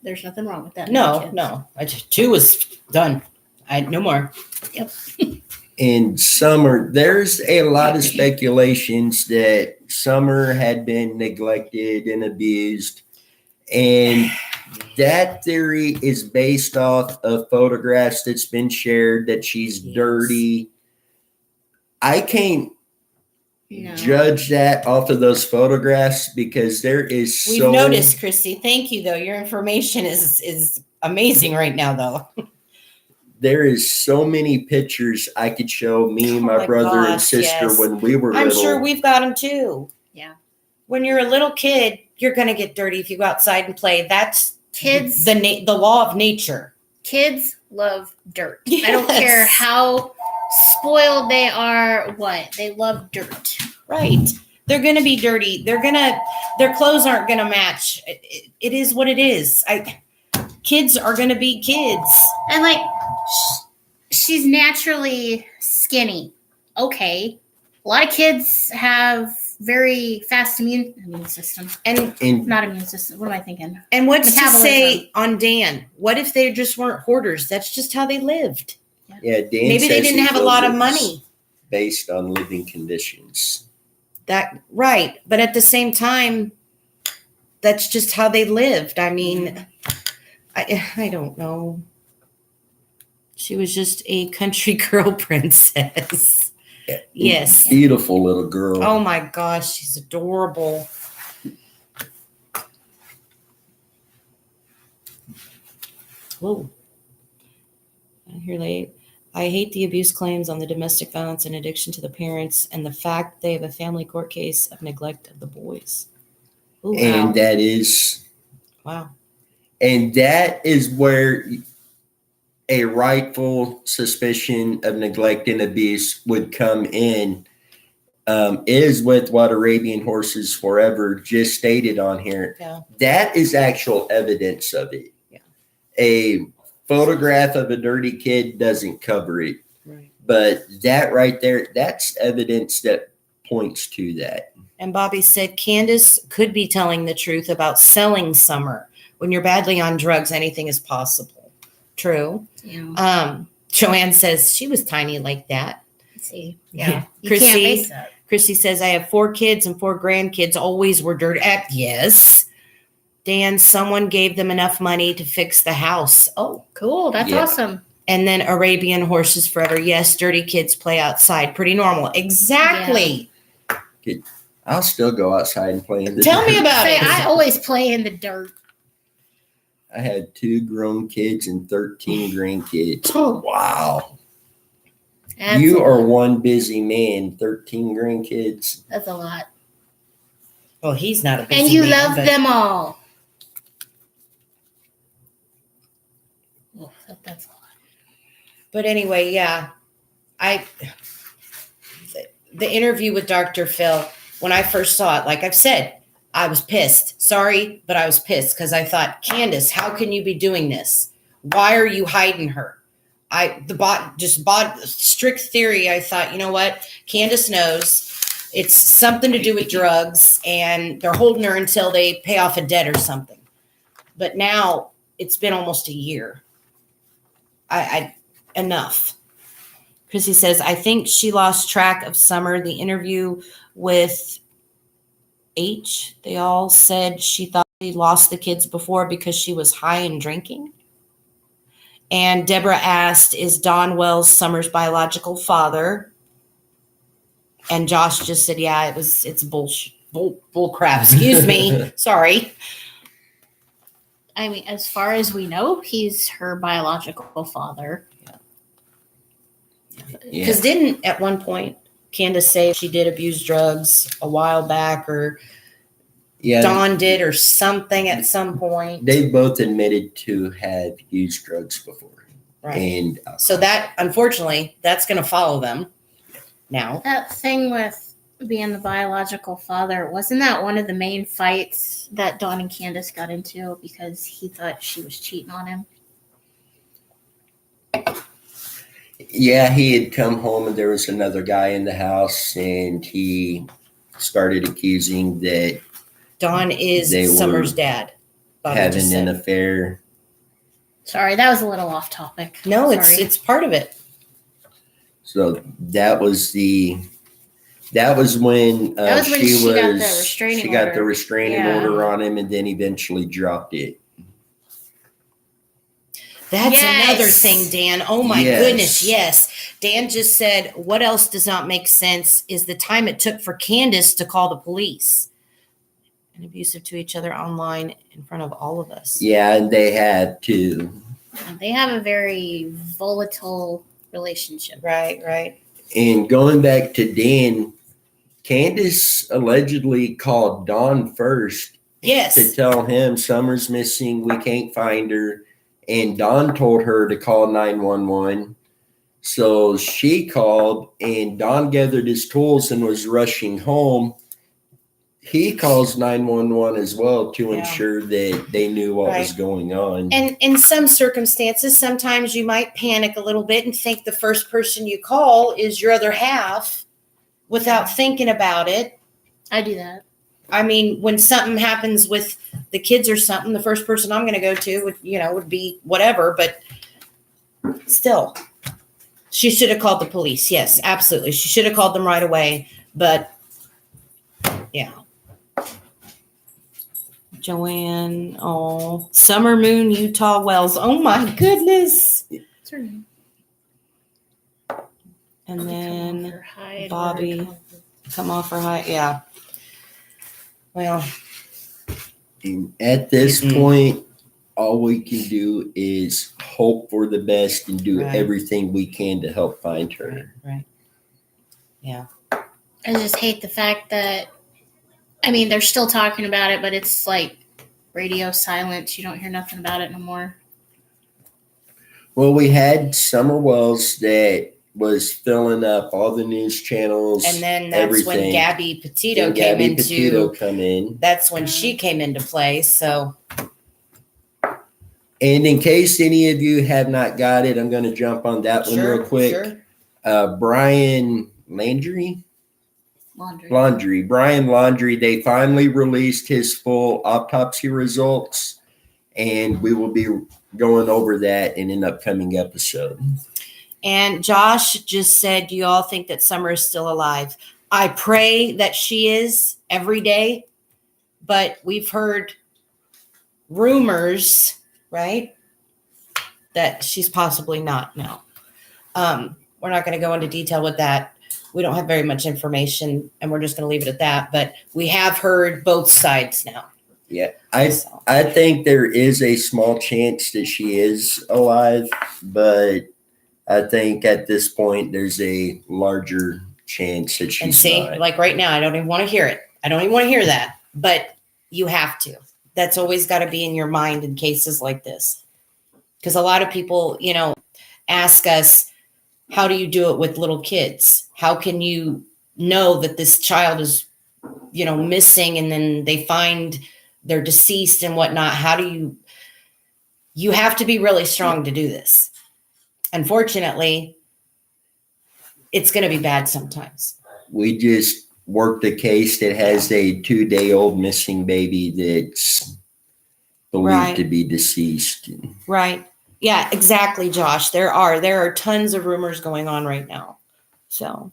There's nothing wrong with that. No. I just 2 was done. No more. In Summer, there's a lot of speculations that Summer had been neglected and abused. And That theory is based off of photographs that's been shared that she's Yes. dirty. I can't No. judge that off of those photographs because there is We've so noticed, Chrissy. Thank you, though. Your information is amazing right now, though. there is so many pictures I could show me, Oh my my brother and gosh, sister yes. when we were I'm little. sure we've got them too. Yeah. When you're a little kid, you're gonna get dirty if you go outside and play. That's Kids, the law of nature. kids love dirt. I don't Yes. care how spoiled they are. What they love dirt. Right. They're gonna be dirty. Their clothes aren't gonna match. It is what it is. Kids are gonna be kids. And like, she's naturally skinny. Okay, a lot of kids have very fast immune system. And And Not immune system. What am I thinking? what's to Metabolism. say on Dan? What if they just weren't hoarders? That's just how they lived. yeah, Dan Maybe they says didn't he have a feels lot of it's money. based on living conditions. That right. But at the same time, that's just how they lived. I mean, I don't know. She was just a country girl princess. Yes. Beautiful little girl. Oh my gosh, she's adorable. Whoa. Here late. I hate the abuse claims on the domestic violence and addiction to the parents and the fact they have a family court case of neglect of the boys. Ooh, and wow. that is Wow. And that is where a rightful suspicion of neglect and abuse would come in, is with what Arabian Horses Forever just stated on here. Yeah. That is actual evidence of it. Yeah. A photograph of a dirty kid doesn't cover it, Right. but that right there, that's evidence that points to that. And Bobby said Candace could be telling the truth about selling Summer. When you're badly on drugs, anything is possible. True. Yeah. Joanne says she was tiny like that. See. Yeah. You Chrissy, can't base that. Chrissy says I have 4 kids and 4 grandkids always were dirty. Yes. Dan, someone gave them enough money to fix the house. Oh, Cool. That's Yeah. awesome. and then Arabian Horses Forever. Yes, dirty kids play outside. Pretty normal. Exactly. I'll still go outside and play in the Tell me dirt. about Say, it. I always play in the dirt. I had 2 grown kids and 13 grandkids. Oh. Wow. That's You a are lot. one busy man, 13 grandkids. That's a lot. Well, he's not a busy And you man, love but- them all. Oh, that's a lot. But anyway, yeah, the interview with Dr. Phil, when I first saw it, like I've said, I was pissed. Sorry, but I was pissed because I thought, Candace, how can you be doing this? Why are you hiding her? Strict theory. I thought, you know what? Candace knows it's something to do with drugs and they're holding her until they pay off a debt or something. But now it's been almost a year. Enough. Chrissy says, I think she lost track of Summer. The interview with H, they all said she thought she lost the kids before because she was high and drinking. And Deborah asked, is Don Wells Summer's biological father? And Josh just said, yeah, it's bullshit. Bull crap. Excuse me. Sorry. I mean, as far as we know, he's her biological father. Yeah. Because didn't at one point Candace say she did abuse drugs a while back, or Yeah. Dawn did, or something at some point? They both admitted to have used drugs before. Right. And So that, unfortunately, that's going to follow them now. That thing with being the biological father, wasn't that one of the main fights that Dawn and Candace got into because he thought she was cheating on him? yeah, he had come home and there was another guy in the house and he started accusing that Dawn is They were Summer's dad. Bobby just having said. an affair. Sorry, that was a little off topic. No, Sorry. it's part of it. So that was when, That was when she got the restraining she got the order. restraining Yeah. order on him and then eventually dropped it. That's Yes. another thing, Dan. Oh my Yes. goodness. Yes. Dan just said, what else does not make sense is the time it took for Candace to call the police and abusive to each other online in front of all of us. Yeah, and they had to. They have a very volatile relationship. Right, right. And going back to Dan, Candace allegedly called Don first Yes. to tell him Summer's missing, we can't find her. And Don told her to call 911. So she called, and Don gathered his tools and was rushing home. He calls 911 as well to Yeah. ensure that they knew what was Right. going on. And in some circumstances, sometimes you might panic a little bit and think the first person you call is your other half without thinking about it. I do that. I mean, when something happens with the kids or something, the first person I'm going to go to would be whatever, but still, she should have called the police. Yes, absolutely. She should have called them right away, but yeah. Joanne, oh, Summer Moon, Utah Wells. Oh my goodness. What's her name? And then Her hide Bobby. or- come off her high. Yeah. Well, And at this Mm-mm. point, all we can do is hope for the best and do Right. everything we can to help find her. right. Yeah. I just hate the fact that, I mean, they're still talking about it, but it's like radio silence. You don't hear nothing about it no more. Well, we had Summer Wells that was filling up all the news channels. And then that's when everything. Gabby Petito Then came Gabby into. Petito come in. That's when she came into play. So And in case any of you have not got it, I'm going to jump on that one real quick. Sure. Brian Landry. Laundry. Brian Laundry, they finally released his full autopsy results, and we will be going over that in an upcoming episode. And Josh just said, do you all think that Summer is still alive? I pray that she is every day, but we've heard rumors, right, that she's possibly not now. We're not going to go into detail with that. We don't have very much information, and we're just going to leave it at that. But we have heard both sides now. Yeah, So, I think there is a small chance that she is alive, but I think at this point there's a larger chance that and she's see, not. like right now, I don't even want to hear it. I don't even want to hear that. But you have to. That's always got to be in your mind in cases like this. Because a lot of people, ask us, how do you do it with little kids? How can you know that this child is, missing, and then they find they're deceased and whatnot? How do you have to be really strong to do this. Unfortunately, it's going to be bad sometimes. We just worked a case that has a 2-day-old missing baby that's believed Right. to be deceased. Right. Yeah, exactly, Josh. There are tons of rumors going on right now. So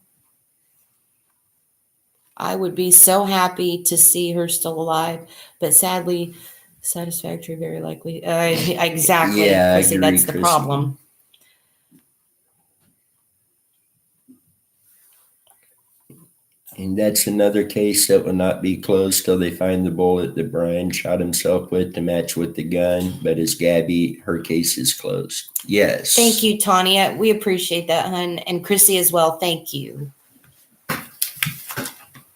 I would be so happy to see her still alive, but sadly, satisfactory, very likely. Exactly. Yeah, I Chrissy, agree, that's the Chrissy. problem. And that's another case that will not be closed till they find the bullet that Brian shot himself with to match with the gun. But as Gabby, her case is closed. Yes. Thank you, Tanya. We appreciate that, hun. And Chrissy as well. Thank you.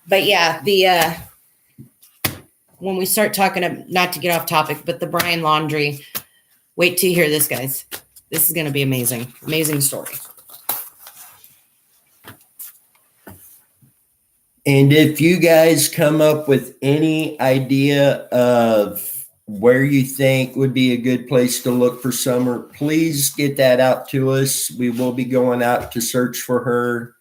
But yeah, when we start talking, not to get off topic, but the Brian Laundry, wait till you hear this, guys. This is going to be amazing. Amazing story. And if you guys come up with any idea of where you think would be a good place to look for Summer, please get that out to us. We will be going out to search for her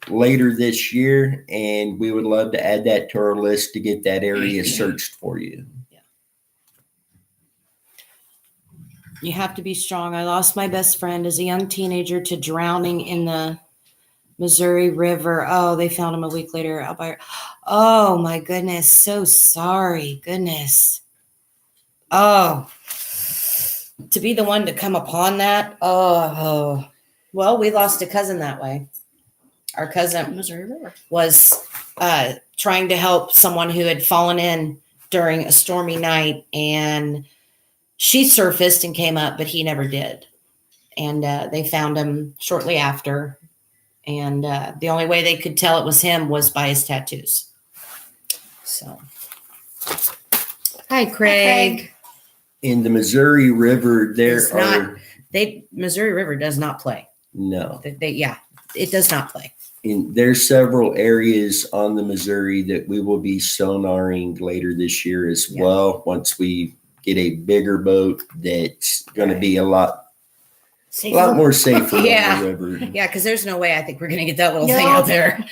later this year, and we would love to add that to our list to get that area searched for you. You have to be strong. I lost my best friend as a young teenager to drowning in the Missouri River. Oh, they found him a week later out by. Oh my goodness. So sorry. Goodness. Oh, to be the one to come upon that, oh, well, we lost a cousin that way. Our cousin Missouri River. was trying to help someone who had fallen in during a stormy night, and she surfaced and came up, but he never did. And they found him shortly after. And the only way they could tell it was him was by his tattoos. So, hi, Craig. In the Missouri River, It's there not- are Missouri River does not play. no. It does not play. There's several areas on the Missouri that we will be sonaring later this year as Yeah. well. Once we get a bigger boat, that's going to be a lot more safer Yeah. on the river. Yeah, because there's no way I think we're going to get that little No. thing out there.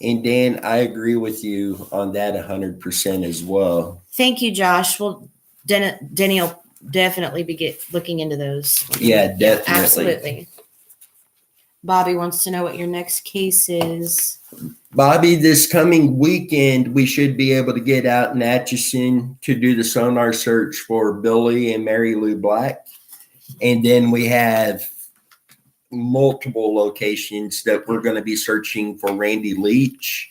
And Dan, I agree with you on that 100% as well. Thank you, Josh. Well, Denny will definitely be looking into those. Yeah, definitely. Absolutely. Bobby wants to know what your next case is. Bobby, this coming weekend, we should be able to get out in Atchison to do the sonar search for Billy and Mary Lou Black. And then we have multiple locations that we're going to be searching for Randy Leach,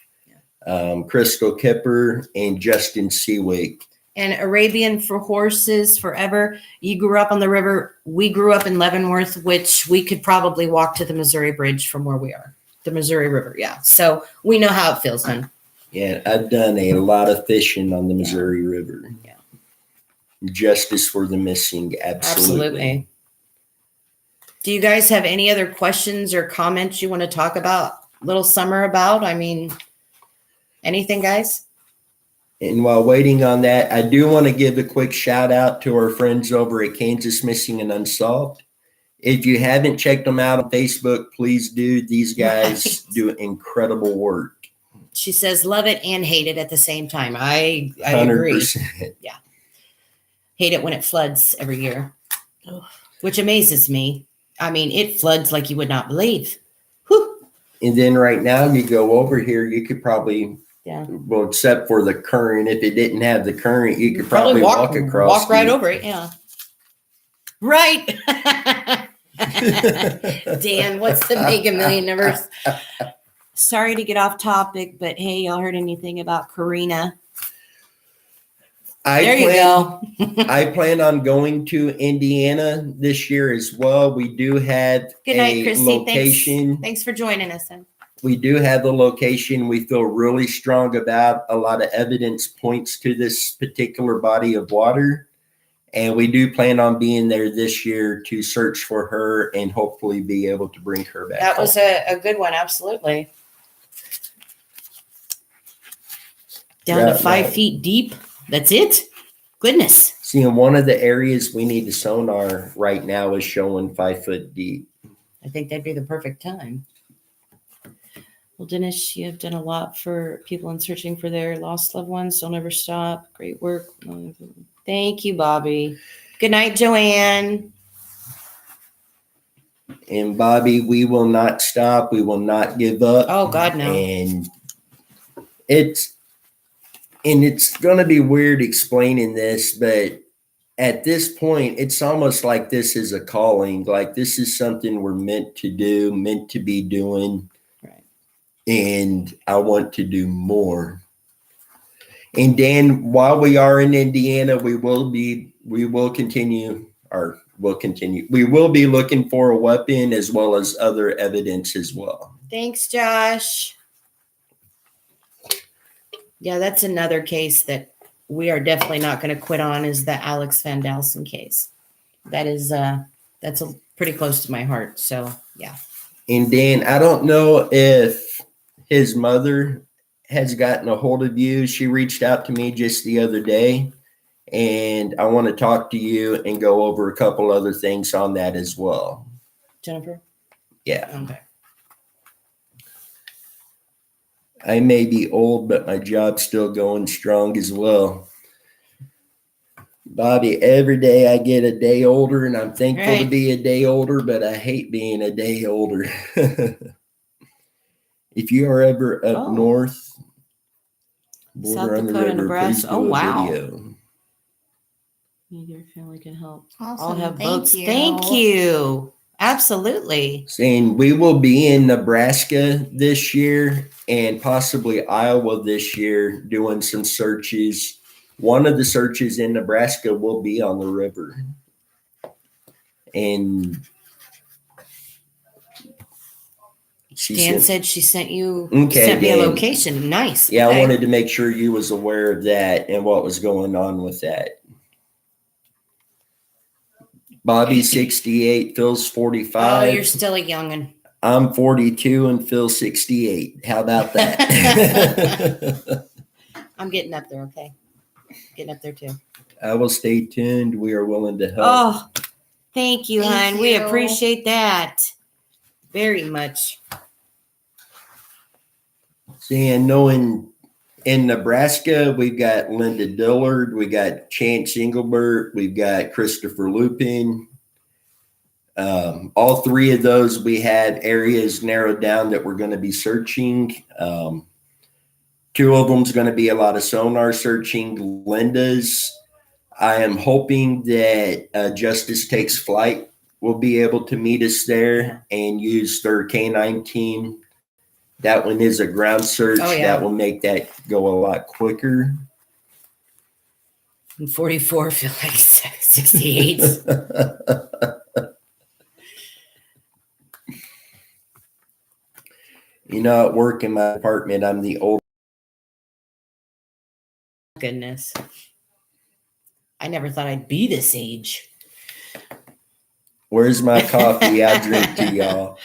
Crystal Kipper, and Justin Seawick. And Arabian for Horses Forever. You grew up on the river. We grew up in Leavenworth, which we could probably walk to the Missouri Bridge from where we are. The Missouri River, yeah. So we know how it feels, hon. Yeah, I've done a lot of fishing on the Missouri River. Yeah. Justice for the missing, absolutely. Do you guys have any other questions or comments you want to talk about Little Summer about? I mean, anything, guys? And while waiting on that, I do want to give a quick shout out to our friends over at Kansas Missing and Unsolved. If you haven't checked them out on Facebook, please do. These guys do incredible work. She says love it and hate it at the same time. I agree. 100%. Hate it when it floods every year, which amazes me. I mean, it floods like you would not believe. Whew. And then right now, you go over here, you could probably, Yeah. well, except for the current, if it didn't have the current, you could probably walk across. Walk right over it. Yeah. Right. Dan, what's the Mega Millionaires? Sorry to get off topic, but hey, y'all heard anything about Karina? There you go. I plan on going to Indiana this year as well. We do have Good night, a Chrissy. location. Thanks for joining us. Then. We do have the location we feel really strong about. A lot of evidence points to this particular body of water. And we do plan on being there this year to search for her and hopefully be able to bring her back. That was a good one. Absolutely. Down to 5 feet deep. That's it. Goodness. See, in one of the areas we need to sonar right now is showing 5 foot deep. I think that'd be the perfect time. Well, Dennis, you have done a lot for people in searching for their lost loved ones. Don't ever stop. Great work. Thank you, Bobby. Good night, Joanne. And Bobby, we will not stop. We will not give up. Oh, God, no. And it's going to be weird explaining this, but at this point, it's almost like this is a calling. Like this is something we're meant to do, meant to be doing. Right. And I want to do more. And Dan, while we are in Indiana, we will be looking for a weapon as well as other evidence as well. Thanks, Josh. Yeah, that's another case that we are definitely not going to quit on is the Alex Van Dalsen case. That's pretty close to my heart. So, yeah. And Dan, I don't know if his mother has gotten a hold of you. She reached out to me just the other day, and I want to talk to you and go over a couple other things on that as well. Jennifer? Yeah. Okay. I may be old, but my job's still going strong as well. Bobby, every day I get a day older, and I'm thankful to Right. be a day older, but I hate being a day older. If you are ever up Oh. north, South border on the Dakota, river, Nebraska. please do Oh, a wow. video. Your family can help. Awesome. I'll have Thank boats. you. Thank you. Absolutely. Saying we will be in Nebraska this year and possibly Iowa this year doing some searches. One of the searches in Nebraska will be on the river. And Dan said she sent you Okay, sent me a Dan. location. Nice. Yeah, Okay. I wanted to make sure you was aware of that and what was going on with that. Bobby's 68, Phil's Oh, 45. you're still a youngin'. I'm 42 and Phil's 68. How about that? I'm getting up there, okay? Getting up there too. I will stay tuned. We are willing to help. Oh, thank you, Thank hon. We you. appreciate that very much. Seeing, knowing in Nebraska, we've got Linda Dillard, we got Chance Engelbert, we've got Christopher Lupin. All three of those, we had areas narrowed down that we're going to be searching. Two of them is going to be a lot of sonar searching. Linda's, I am hoping that Justice Takes Flight will be able to meet us there and use their canine team. That one is a ground search. Oh, yeah. That will make that go a lot quicker. I'm 44, feel like 68. You know, at work in my department, I'm the old. Goodness. I never thought I'd be this age. Where's my coffee? I'll drink to y'all.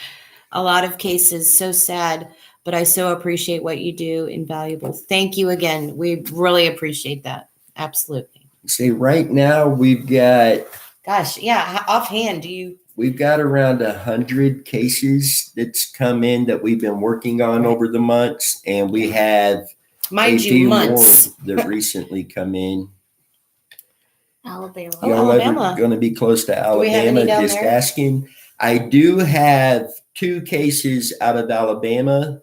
A lot of cases, so sad, but I so appreciate what you do. Invaluable. Thank you again. We really appreciate that. Absolutely. See, right now we've got Gosh, yeah. Offhand, we've got around 100 cases that's come in that we've been working on over the months, and we have mind a you, few months. more that recently come in. Alabama. Oh, Y'all Alabama. ever going to be close to Do we have any Alabama? down Just there? asking. I do have 2 cases out of Alabama,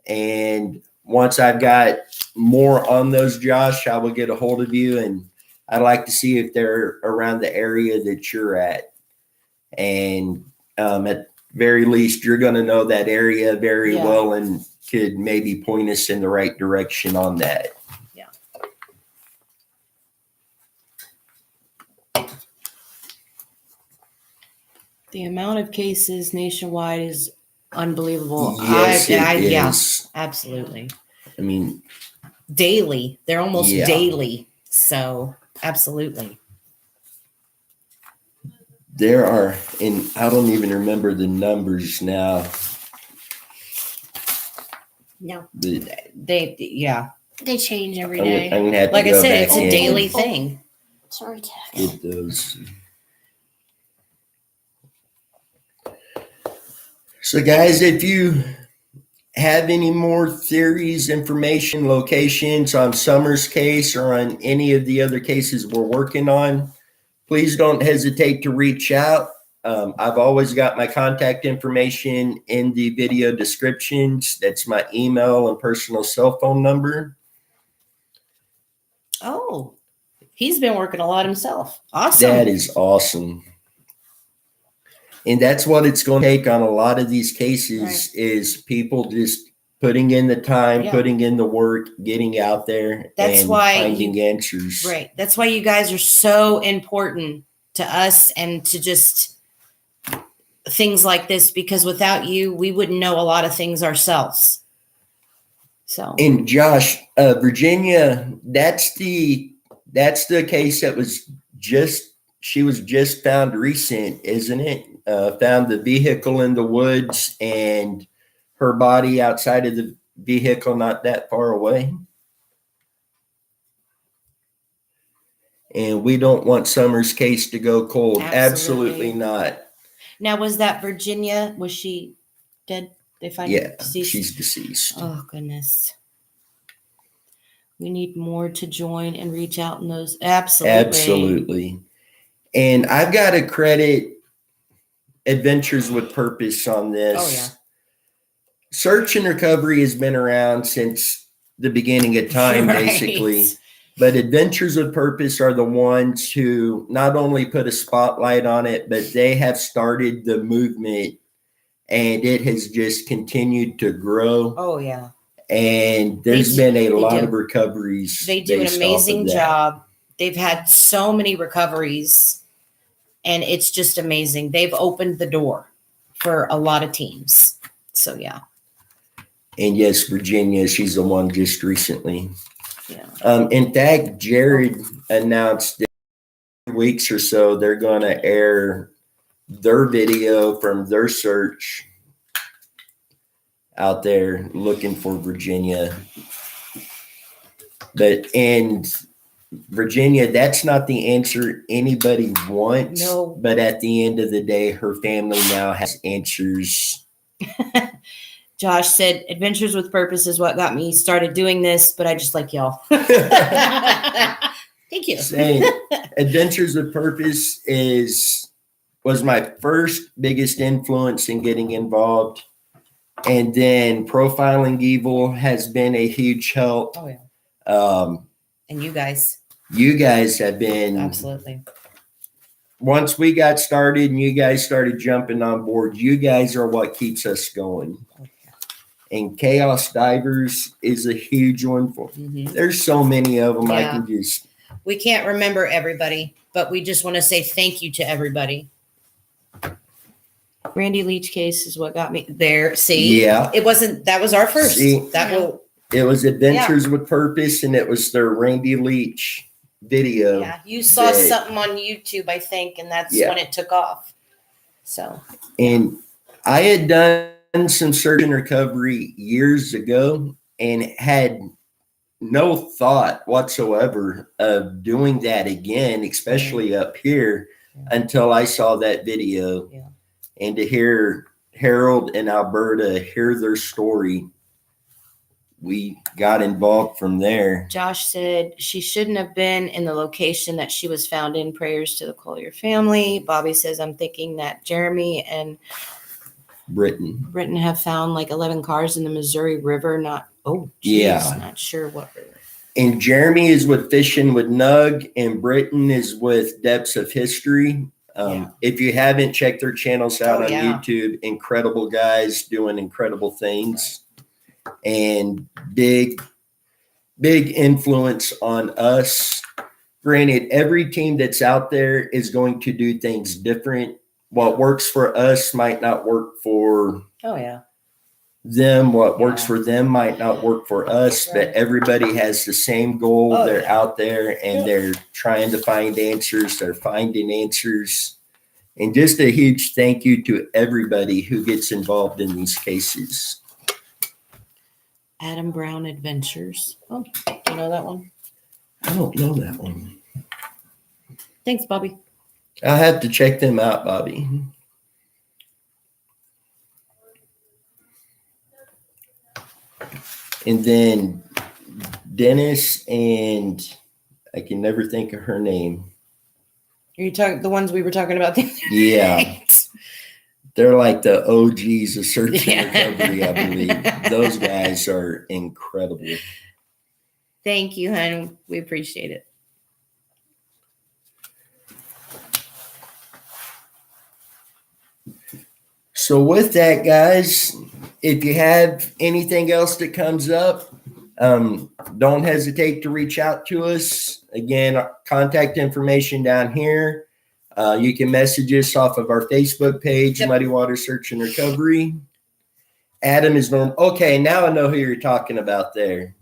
and once I've got more on those, Josh, I will get a hold of you, and I'd like to see if they're around the area that you're at. And at very least, you're going to know that area very Yeah. well and could maybe point us in the right direction on that. The amount of cases nationwide is unbelievable. Yes, it Yeah, is. absolutely. I mean, Daily. They're almost Yeah. daily. So, absolutely. there are, and I don't even remember the numbers now. No, Yeah. They change every I'm day. gonna have to Like I go said, back it's a in daily and thing. sorry, Ted. get those. So, guys, if you have any more theories, information, locations on Summer's case or on any of the other cases we're working on, please don't hesitate to reach out. I've always got my contact information in the video descriptions. That's my email and personal cell phone number. Oh, he's been working a lot himself. Awesome. That is awesome. And that's what it's going to take on a lot of these cases is people just putting in the time, Yeah. putting in the work, getting out there That's and why finding answers. Right. That's why you guys are so important to us and to just things like this, because without you, we wouldn't know a lot of things ourselves. So, And Josh, Virginia, that's the case that was she was just found recent, isn't it? Found the vehicle in the woods and her body outside of the vehicle, not that far away. And we don't want Summer's case to go cold. Absolutely. Absolutely not. now was that Virginia? Was she dead? They find Yeah, deceased? she's deceased. Oh, goodness. We need more to join and reach out in those. Absolutely. Absolutely. And I've got to credit Adventures with Purpose on this. Oh, yeah. Search and recovery has been around since the beginning of time, Right. basically. But Adventures with Purpose are the ones who not only put a spotlight on it, but they have started the movement, and it has just continued to grow. Oh yeah. And there's been a lot do. of recoveries. They do an based off of amazing that. job. They've had so many recoveries, and it's just amazing. They've opened the door for a lot of teams. So yeah. And yes, Virginia, she's the one just recently. Yeah. In fact, Jared announced that in weeks or so they're going to air their video from their search out there looking for Virginia. But in Virginia, that's not the answer anybody wants. No. But at the end of the day, her family now has answers. Josh said, Adventures with Purpose is what got me started doing this, but I just like y'all. Thank you. Saying Adventures with Purpose was my first biggest influence in getting involved. And then Profiling Evil has been a huge help. Oh, yeah. And you guys. You guys have been, Absolutely. once we got started and you guys started jumping on board, you guys are what keeps us going. Okay. And Chaos Divers is a huge one for. Mhm. There's so many of them. I Yeah. can just. We can't remember everybody, but we just want to say thank you to everybody. Randy Leach case is what got me there. See, Yeah. it wasn't, that was our first. See? That will, It was Adventures with Purpose, and it was their Randy Leach video. yeah, you saw that- something on YouTube, I think, and that's Yeah. when it took off. So, And I had done some search and recovery years ago and had no thought whatsoever of doing that again, especially up here, until I saw that video. Yeah. And to hear Harold and Alberta hear their story, we got involved from there. Josh said she shouldn't have been in the location that she was found in. Prayers to the Collier family. Bobby says, I'm thinking that Jeremy and Britain. Britain have found like 11 cars in the Missouri River. Yeah. Not sure what river. And Jeremy is with Fishing with Nug, and Britain is with Depths of History. Yeah. If you haven't checked their channels out Oh, on yeah. YouTube, incredible guys doing incredible things, and big influence on us. Granted, every team that's out there is going to do things different. What works for us might not work for Oh, yeah. them. What works Yeah. for them might not work for us, Right. but everybody has the same goal. Oh, They're yeah. out there and Yeah. they're trying to find answers. They're finding answers. And just a huge thank you to everybody who gets involved in these cases. Adam Brown Adventures. Oh, you know that one? I don't know that one. Thanks, Bobby. I'll have to check them out, Bobby. And then Dennis and I can never think of her name. Are you talking the ones we were talking about? Yeah. They're like the OGs of search and Yeah. recovery, I believe. Those guys are incredible. Thank you, hon. We appreciate it. So with that, guys, if you have anything else that comes up, don't hesitate to reach out to us. Again, our contact information down here. You can message us off of our Facebook page, Yep. Muddy Water Search and Recovery. Adam is normal. Okay, now I know who you're talking about there.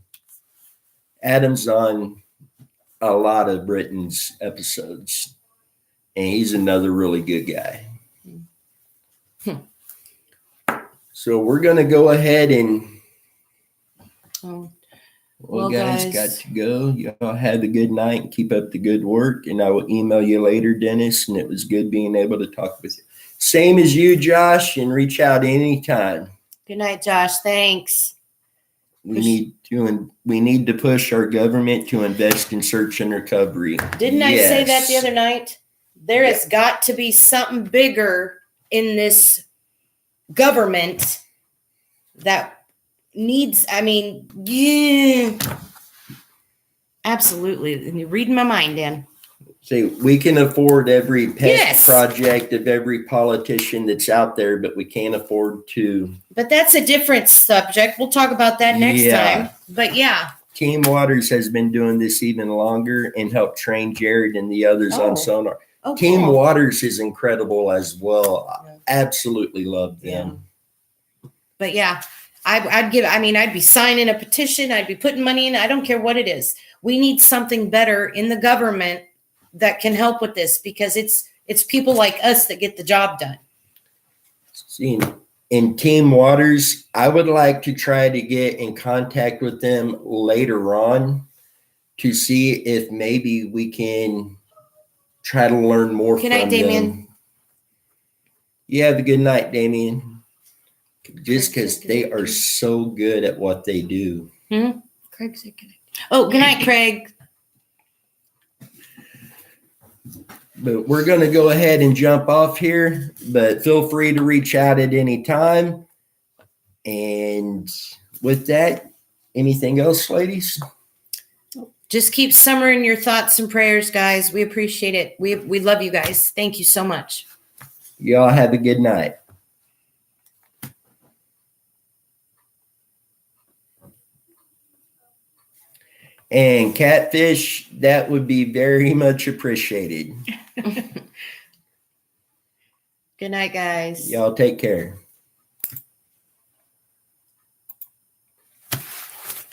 Adam's on a lot of Britain's episodes, and he's another really good guy. So we're going to go ahead and Oh, well, Well, guys, guys. got to go. Y'all have a good night and keep up the good work. And I will email you later, Dennis. And it was good being able to talk with you. Same as you, Josh, and reach out anytime. good night, Josh. Thanks. We need to push our government to invest in search and recovery. Didn't I say that the Yes. other night? There has got to be something bigger in this government that needs, I mean, yeah. Absolutely. And you're reading my mind, Dan. See, we can afford every pet Yes. project of every politician that's out there, but we can't afford to. But that's a different subject. We'll talk about that next Yeah. time. But yeah, Team Waters has been doing this even longer and helped train Jared and the others Oh. on sonar. oh, Team cool. Waters is incredible as well. Yeah. I absolutely love them. But yeah, I'd be signing a petition. I'd be putting money in. I don't care what it is. We need something better in the government that can help with this because it's people like us that get the job done. See, in Team Waters, I would like to try to get in contact with them later on to see if maybe we can try to learn more Good from night, Damien. them. You have a good night, Damien. Just because Craig said they good are night. so good at what they do. Craig said good night. Oh, good night, Craig. But we're going to go ahead and jump off here, but feel free to reach out at any time. And with that, anything else, ladies? Just keep Summer in your thoughts and prayers, guys. We appreciate it. We love you guys. Thank you so much. Y'all have a good night. And Catfish, that would be very much appreciated. Good night, guys. Y'all take care.